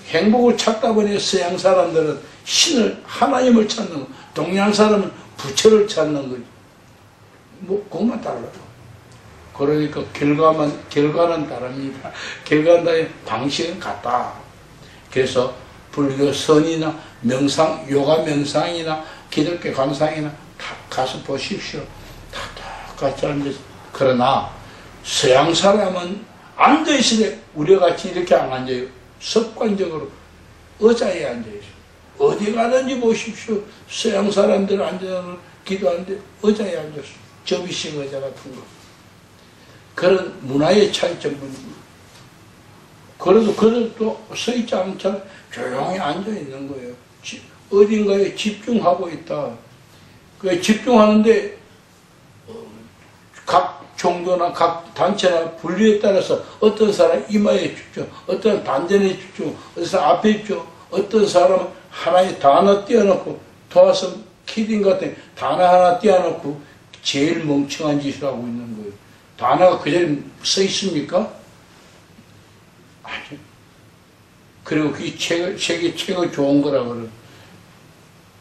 [SPEAKER 1] 행복을 찾다 보니 서양 사람들은 신을, 하나님을 찾는 거, 동양 사람은 부처를 찾는 거지. 뭐 그것만 달라요. 그러니까 결과는 다릅니다. 결과는 방식은 같다. 그래서 불교 선이나 명상, 요가 명상이나 기독교 감상이나 다 가서 보십시오. 다 똑같이 앉아서. 그러나 서양 사람은 앉아있을 때 우리같이 이렇게 안 앉아요. 습관적으로 의자에 앉아있어요. 어디 가든지 보십시오. 서양 사람들 앉아서 기도하는데 의자에 앉았어요. 접이식 의자 같은 거. 그런 문화의 차이점입니다. 그래도 또 서있지 않잖아. 조용히 앉아있는 거예요. 어딘가에 집중하고 있다. 그 집중하는데 각 종교나 각 단체나 분류에 따라서 어떤 사람 이마에 집중, 어떤 단전에 집중, 어떤 사람 앞에 집중, 어떤 사람은 하나의 단어 띄워놓고 도화서 키딩 같은 단어 하나 띄워놓고 제일 멍청한 짓을 하고 있는 거예요. 단어가 그 자리에 써 있습니까? 아니. 그리고 그 책이 좋은 거라 그래.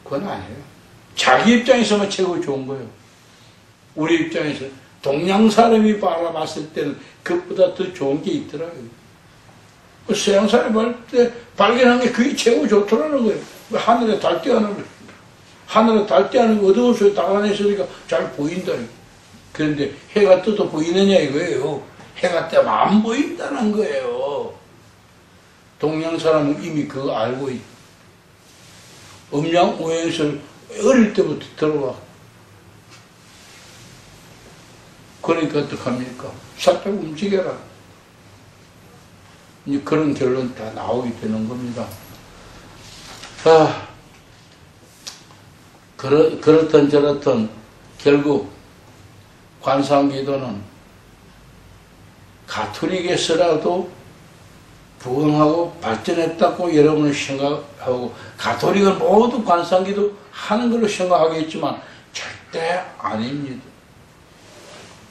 [SPEAKER 1] 그건 아니에요. 자기 입장에서만 책이 좋은 거예요. 우리 입장에서. 동양 사람이 바라봤을 때는 그것보다 더 좋은 게 있더라고요. 서양 사람이 볼 때 발견한 게 그게 최고 좋더라는 거예요. 하늘에 달 띄어놓은 거. 하늘에 달 띄어놓은 거 어두운 속에 달 안에 있으니까 잘 보인다. 그런데 해가 떠도 보이느냐 이거예요. 해가 뜨면 안 보인다는 거예요. 동양 사람은 이미 그거 알고 있. 음양오행설 어릴 때부터 들어와. 그러니까 어떡합니까? 살짝 움직여라. 이제 그런 결론 다 나오게 되는 겁니다. 그렇든 저렇든 결국 관상기도는 가톨릭에서라도 부흥하고 발전했다고 여러분은 생각하고 가톨릭은 모두 관상기도 하는 걸로 생각하겠지만 절대 아닙니다.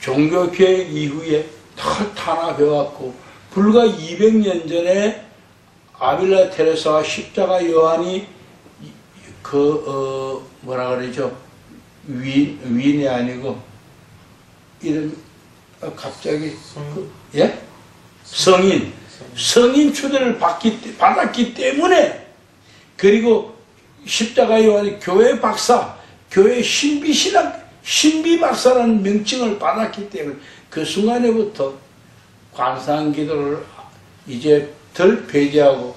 [SPEAKER 1] 종교개혁 이후에 다 탄압해왔고 불과 200년 전에 아빌라 테레사와 십자가 요한이 뭐라 그러죠? 위인이 아니고 이름 갑자기 예? 성인 추대를 받았기 때문에 그리고 십자가 요한이 교회 박사, 교회 신비 박사라는 명칭을 받았기 때문에 그 순간에부터 관상기도를 이제 덜 배제하고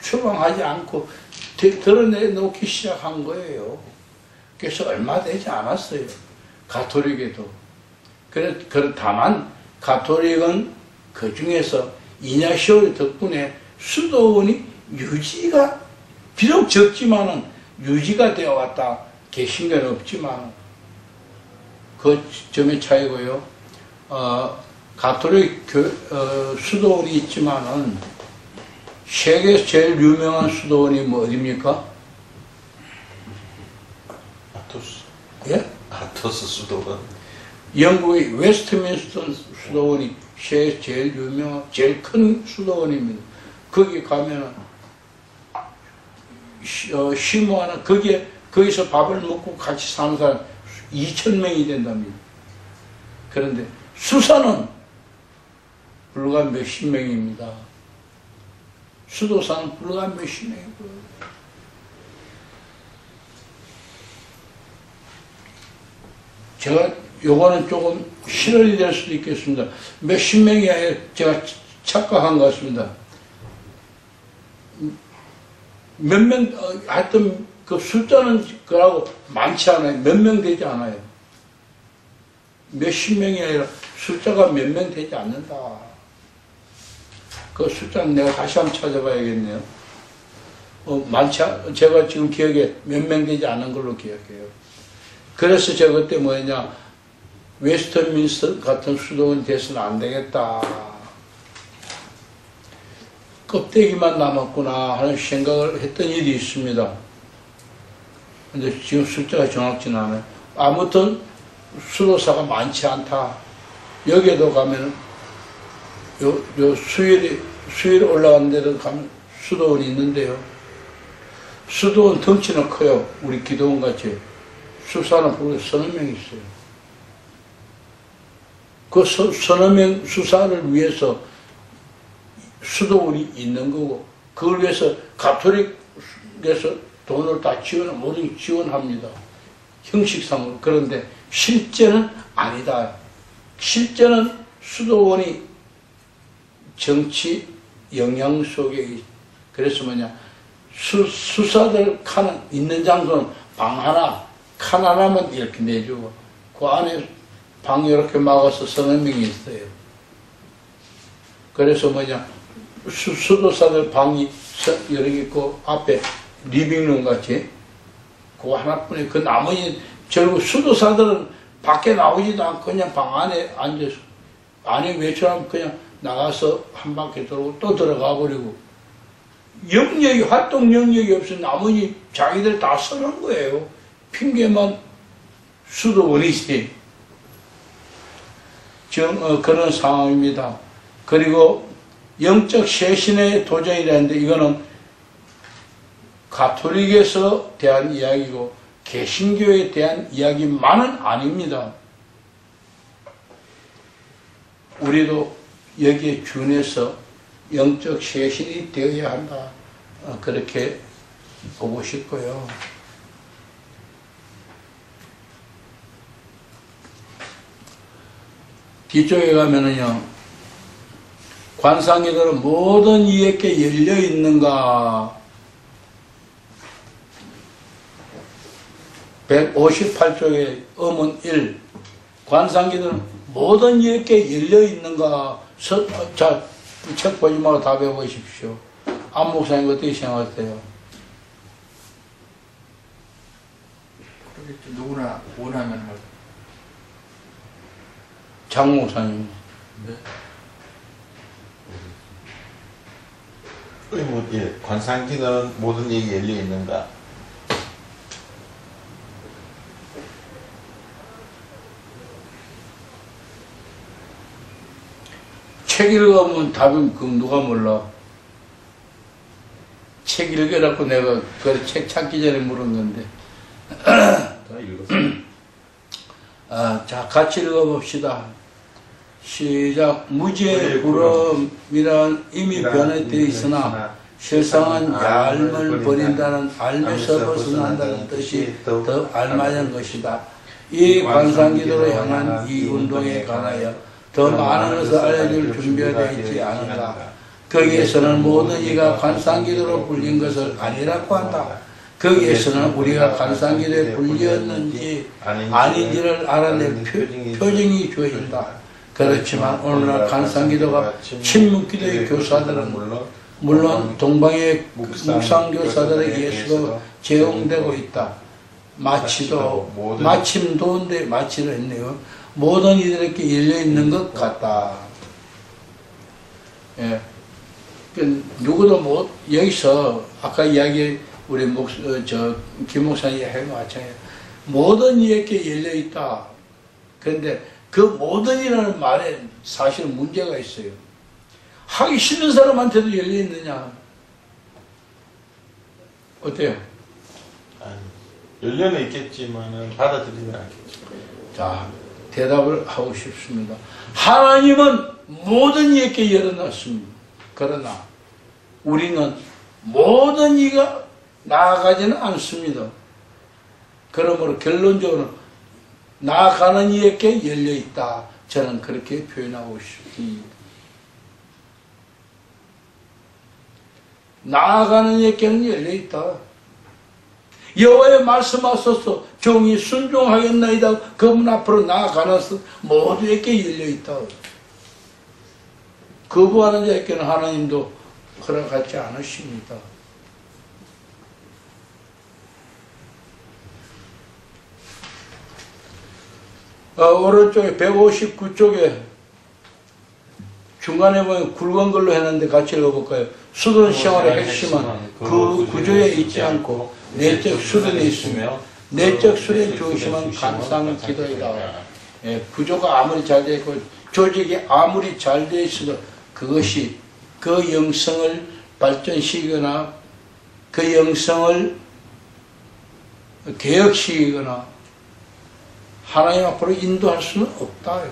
[SPEAKER 1] 추방하지 않고 드러내놓기 시작한 거예요. 그래서 얼마 되지 않았어요. 가톨릭에도. 다만 가톨릭은 그 중에서 이냐시오 덕분에 수도원이 유지가 비록 적지만은 유지가 되어 왔다. 개신교는 없지만 그 점의 차이고요. 가톨릭 수도원이 있지만은 세계에서 제일 유명한 수도원이 뭐 어디입니까?
[SPEAKER 4] 아토스.
[SPEAKER 1] 예?
[SPEAKER 4] 아토스 수도원.
[SPEAKER 1] 영국의 웨스트민스터 수도원이 세계에서 제일 유명한, 제일 큰 수도원입니다. 거기 가면은 심오하는 거기서 밥을 먹고 같이 사는 사람 2,000명이 된답니다. 그런데 수사는 불과 몇십 명입니다. 수도사는 불과 몇십 명이고. 제가 요거는 조금 실언이 될 수도 있겠습니다. 몇십 명이 아니라 제가 착각한 것 같습니다. 몇 명, 하여튼 그 숫자는 그러고 많지 않아요. 몇 명 되지 않아요. 몇십 명이 아니라 숫자가 몇 명 되지 않는다. 그 숫자는 내가 다시 한번 찾아봐야겠네요. 제가 지금 기억에 몇 명 되지 않은 걸로 기억해요. 그래서 제가 그때 뭐냐, 웨스트민스터 같은 수도원이 돼서는 안 되겠다. 껍데기만 남았구나 하는 생각을 했던 일이 있습니다. 근데 지금 숫자가 정확치는 않아요. 아무튼 수도사가 많지 않다. 여기에도 가면 요 수일에 올라가는 데도 가면 수도원이 있는데요. 수도원 덩치는 커요. 우리 기도원 같이. 수사는 불과 서너 명 있어요. 그 서너 명 수사를 위해서 수도원이 있는 거고, 그걸 위해서 가톨릭에서 돈을 다 모든 지원합니다. 형식상으로. 그런데 실제는 아니다. 실제는 수도원이 정치 영향 속에, 그래서 뭐냐, 수사들 있는 장소는 방 하나, 칸 하나만 이렇게 내주고, 그 안에 방 이렇게 막아서 서너 명이 있어요. 그래서 뭐냐, 수도사들 방이 여러 개 있고, 앞에 리빙룸 같이, 그거 하나뿐에, 그 나머지, 결국 수도사들은 밖에 나오지도 않고 그냥 방 안에 앉아서, 안에 외출하면 그냥 나가서 한 바퀴 돌고 또 들어가 버리고, 활동 영역이 없어 나머지 자기들 다 써놓은 거예요. 핑계만 수도원이지. 그런 상황입니다. 그리고 영적 쇄신의 도전이라는데 이거는 가톨릭에서 대한 이야기고 개신교에 대한 이야기만은 아닙니다. 우리도 여기에 준해서 영적 쇄신이 되어야 한다. 그렇게 보고 싶고요. 뒤쪽에 가면은요, 관상기도는 모든 이에게 열려 있는가? 158쪽에 음은 1. 관상기도는 모든 이에게 열려 있는가? 자, 책 보지 말고 답해 보십시오. 안 목사님 어떻게 생각하세요?
[SPEAKER 3] 그렇죠. 누구나 원하면 할.
[SPEAKER 1] 장 목사님.
[SPEAKER 3] 네.
[SPEAKER 4] 관상기는 모든 얘기 열려 있는가?
[SPEAKER 1] 책 읽어보면 답은 그 누가 몰라. 책 읽으라고 내가 그 책 찾기 전에 물은 건데.
[SPEAKER 2] 다 읽었어요.
[SPEAKER 1] 자, 같이 읽어봅시다. 시작. 무지의 구름이란 이미 변화되어 있으나 실상은 얄을 버린다는 알면서 벗어난다는 뜻이 더 알맞은 것이다. 이 관상기도로 향한 이 운동에 관하여 더 많은 것을 알려줄 준비가 되어 있지 않은가. 거기에서는 모든 이가 관상기도로 불린 것을 아니라고 한다. 거기에서는 우리가 관상기도에 불렸는지 아닌지를 알아낼 표정이 주어진다. 그렇지만 오늘날 관상기도가 침묵기도의 교사들은 물론 동방의 묵상교사들에 의해서도 제공되고 있다. 마침도인데 마치를 했네요. 모든 이들에게 열려있는 것 같다. 예. 누구도 못, 여기서, 아까 이야기, 우리 김 목사님 이야기한 것 마찬가지예요. 모든 이에게 열려있다. 그런데 그 모든이라는 말에 사실 문제가 있어요. 하기 싫은 사람한테도 열려있느냐? 어때요?
[SPEAKER 4] 아니, 열려는 있겠지만은 받아들이면 않겠죠.
[SPEAKER 1] 자, 대답을 하고 싶습니다. 하나님은 모든 이에게 열어놨습니다. 그러나 우리는 모든 이가 나아가지는 않습니다. 그러므로 결론적으로 나아가는 이에게 열려있다. 저는 그렇게 표현하고 싶습니다. 나아가는 이에게는 열려있다. 여호와의 말씀하소서 종이 순종하겠나이다. 그분 앞으로 나아가서 모두에게 열려있다. 거부하는 자에게는 하나님도 허락하지 않으십니다. 오른쪽에 159쪽에 중간에 보면 굵은 걸로 했는데 같이 읽어볼까요? 수든 생활의 핵심은 그 구조에 있지 않고 내적 수련에 있으며 내적 수련의 중심은 감상 기도이다. 예, 구조가 아무리 잘 되어 있고 조직이 아무리 잘 되어 있어도 그것이 그 영성을 발전시키거나 그 영성을 개혁시키거나 하나님 앞으로 인도할 수는 없다.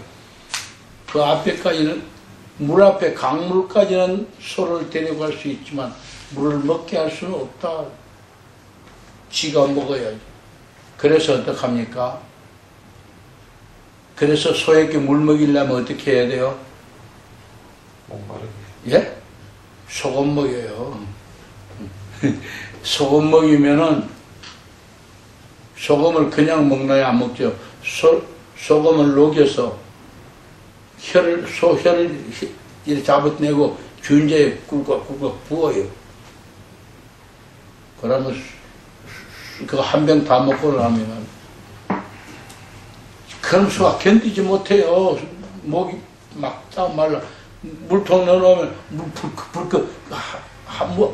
[SPEAKER 1] 그 앞에까지는 물 앞에 강물까지는 소를 데려갈 수 있지만 물을 먹게 할 수는 없다. 지가 먹어야지. 그래서 어떡합니까? 그래서 소에게 물 먹이려면 어떻게 해야 돼요? 예? 소금 먹여요. 소금 먹이면은 소금을 그냥 먹나요? 안 먹죠? 소금을 녹여서 소혀를 이렇게 잡아내고 주인자에 꿀꺽꿀꺽 부어요. 그러면 그거 한 병 다 먹고 나면 그럼 소가 견디지 못해요. 목이 막 딱 말라. 물통 넣어놓으면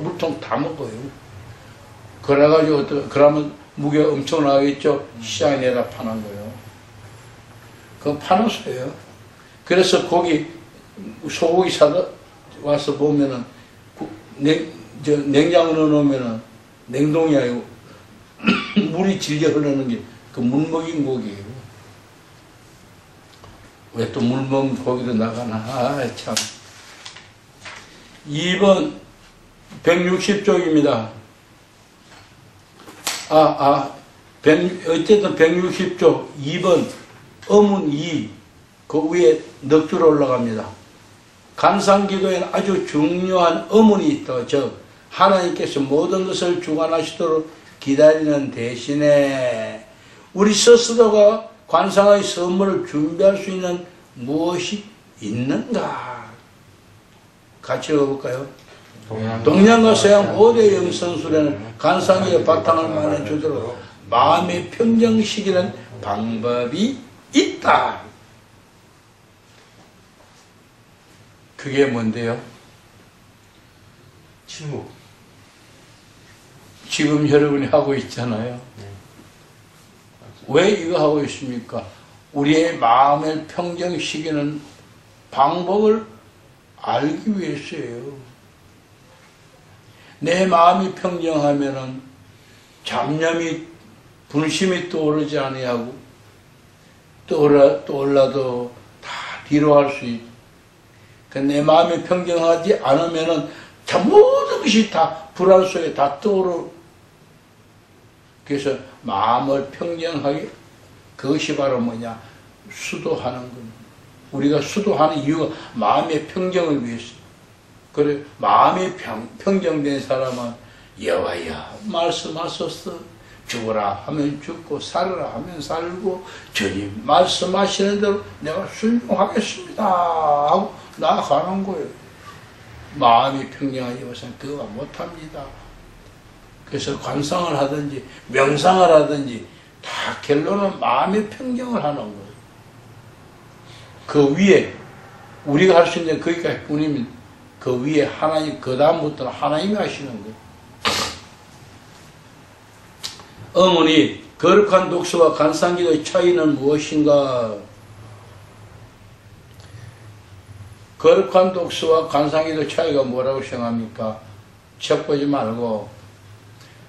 [SPEAKER 1] 물통 다 먹어요. 그래가지고 그러면 무게가 엄청나겠죠. 시장에 내다 파는 거예요. 그건 파는 소예요. 그래서 소고기 사다 와서 보면은 냉장고 넣어놓으면은 냉동이 아니고 물이 질겨 흐르는 게 그 물 먹인 고기예요. 왜 또 물 먹은 고기로 나가나? 참. 2번 160쪽입니다. 어쨌든 160쪽 2번 어문 2 그 위에 넉 줄 올라갑니다. 간상기도에는 아주 중요한 어문이 있다. 즉 하나님께서 모든 것을 주관하시도록 기다리는 대신에 우리 스스로가 관상의 선물을 준비할 수 있는 무엇이 있는가? 같이 읽어볼까요? 동양과 서양 5대 영성수련은 관상의 바탕을 마련해 주도록 마음의 평정시키는 방법이 있다. 그게 뭔데요?
[SPEAKER 4] 침묵.
[SPEAKER 1] 지금 여러분이 하고 있잖아요. 왜 이거 하고 있습니까? 우리의 마음을 평정시키는 방법을 알기 위해서예요. 내 마음이 평정하면은 잡념이, 분심이 떠오르지 아니하고 떠올라도 다 뒤로 할 수 있고, 내 마음이 평정하지 않으면은 모든 것이 다 불안 속에 다 떠오르. 그래서 마음을 평정하게, 그것이 바로 뭐냐? 수도하는 겁니다. 우리가 수도하는 이유가 마음의 평정을 위해서. 그래, 마음이 평정된 사람은 여호와여 말씀하소서. 죽으라 하면 죽고 살으라 하면 살고 주님 말씀하시는 대로 내가 순종하겠습니다 하고 나아가는 거예요. 마음이 평정하지 못하면 그거 못합니다. 그래서 관상을 하든지 명상을 하든지 다 결론은 마음의 평정을 하는 거예요. 그 위에 우리가 할 수 있는 거기까지 뿐이면 그 위에 하나님, 그 다음부터는 하나님이 하시는 거예요. 어머니, 거룩한 독서와 관상기도의 차이는 무엇인가? 거룩한 독서와 관상기도의 차이가 뭐라고 생각합니까? 책 보지 말고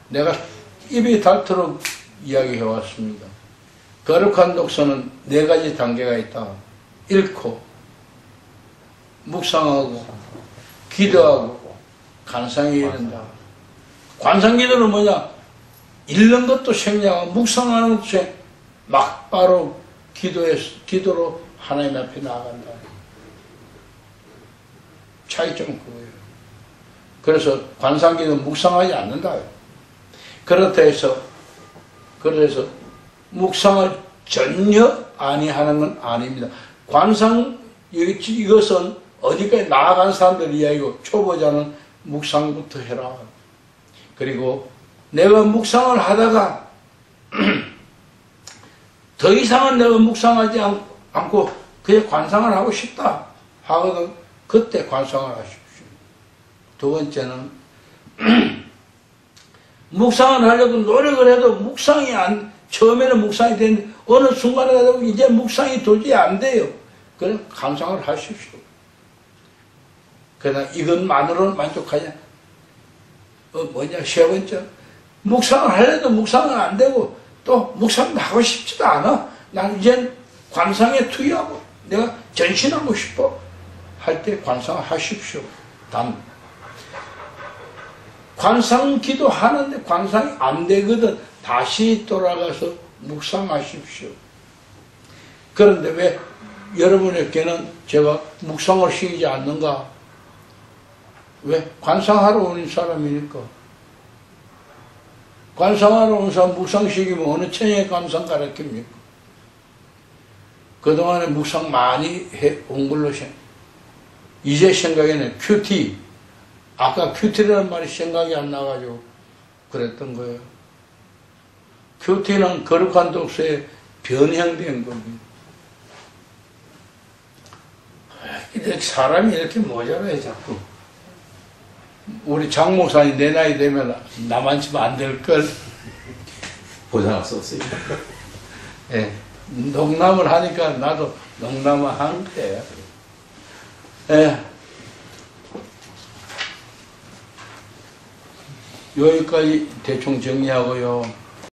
[SPEAKER 1] 내가 입이 닳도록 이야기해 왔습니다. 거룩한 독서는 4가지 단계가 있다. 읽고, 묵상하고, 기도하고, 관상에 이른다. 관상기도는 뭐냐? 읽는 것도 생략하고, 묵상하는 것도 막바로 기도로 하나님 앞에 나아간다. 차이점은 그거예요. 그래서 관상기도는 묵상하지 않는다. 그래서 묵상을 전혀 아니하는 건 아닙니다. 관상, 이것은 어디까지 나아간 사람들 이야기고, 초보자는 묵상부터 해라. 그리고 내가 묵상을 하다가 더 이상은 내가 묵상하지 않고 그냥 관상을 하고 싶다 하거든. 그때 관상을 하십시오. 두 번째는 묵상을 하려고 노력을 해도 처음에는 묵상이 되는데 어느 순간에 가서 이제 묵상이 도저히 안 돼요. 그럼 감상을 하십시오. 그러나 이것만으로는 만족하냐? 세 번째, 묵상을 하려도 묵상은 안 되고 또 묵상도 하고 싶지도 않아. 난 이제 관상에 투여하고 내가 전신하고 싶어 할 때 관상을 하십시오. 관상 기도하는데 관상이 안 되거든. 다시 돌아가서 묵상하십시오. 그런데 왜 여러분에게는 제가 묵상을 시키지 않는가? 왜? 관상하러 오는 사람이니까. 관상하러 온 사람 묵상시키면 어느 천의 관상 가르칩니까? 그동안에 묵상 많이 온 걸로 이제 생각에는 큐티. 아까 큐티라는 말이 생각이 안 나가지고 그랬던 거예요. 큐티는 거룩한 독서에 변형된 겁니다. 사람이 이렇게 모자라요, 자꾸. 우리 장 목사님 내 나이 되면 나만 치면 안 될걸.
[SPEAKER 2] 보장 썼어요.
[SPEAKER 1] 예, 농담을 하니까 나도 농담을 한 거예요. 예. 여기까지 대충 정리하고요.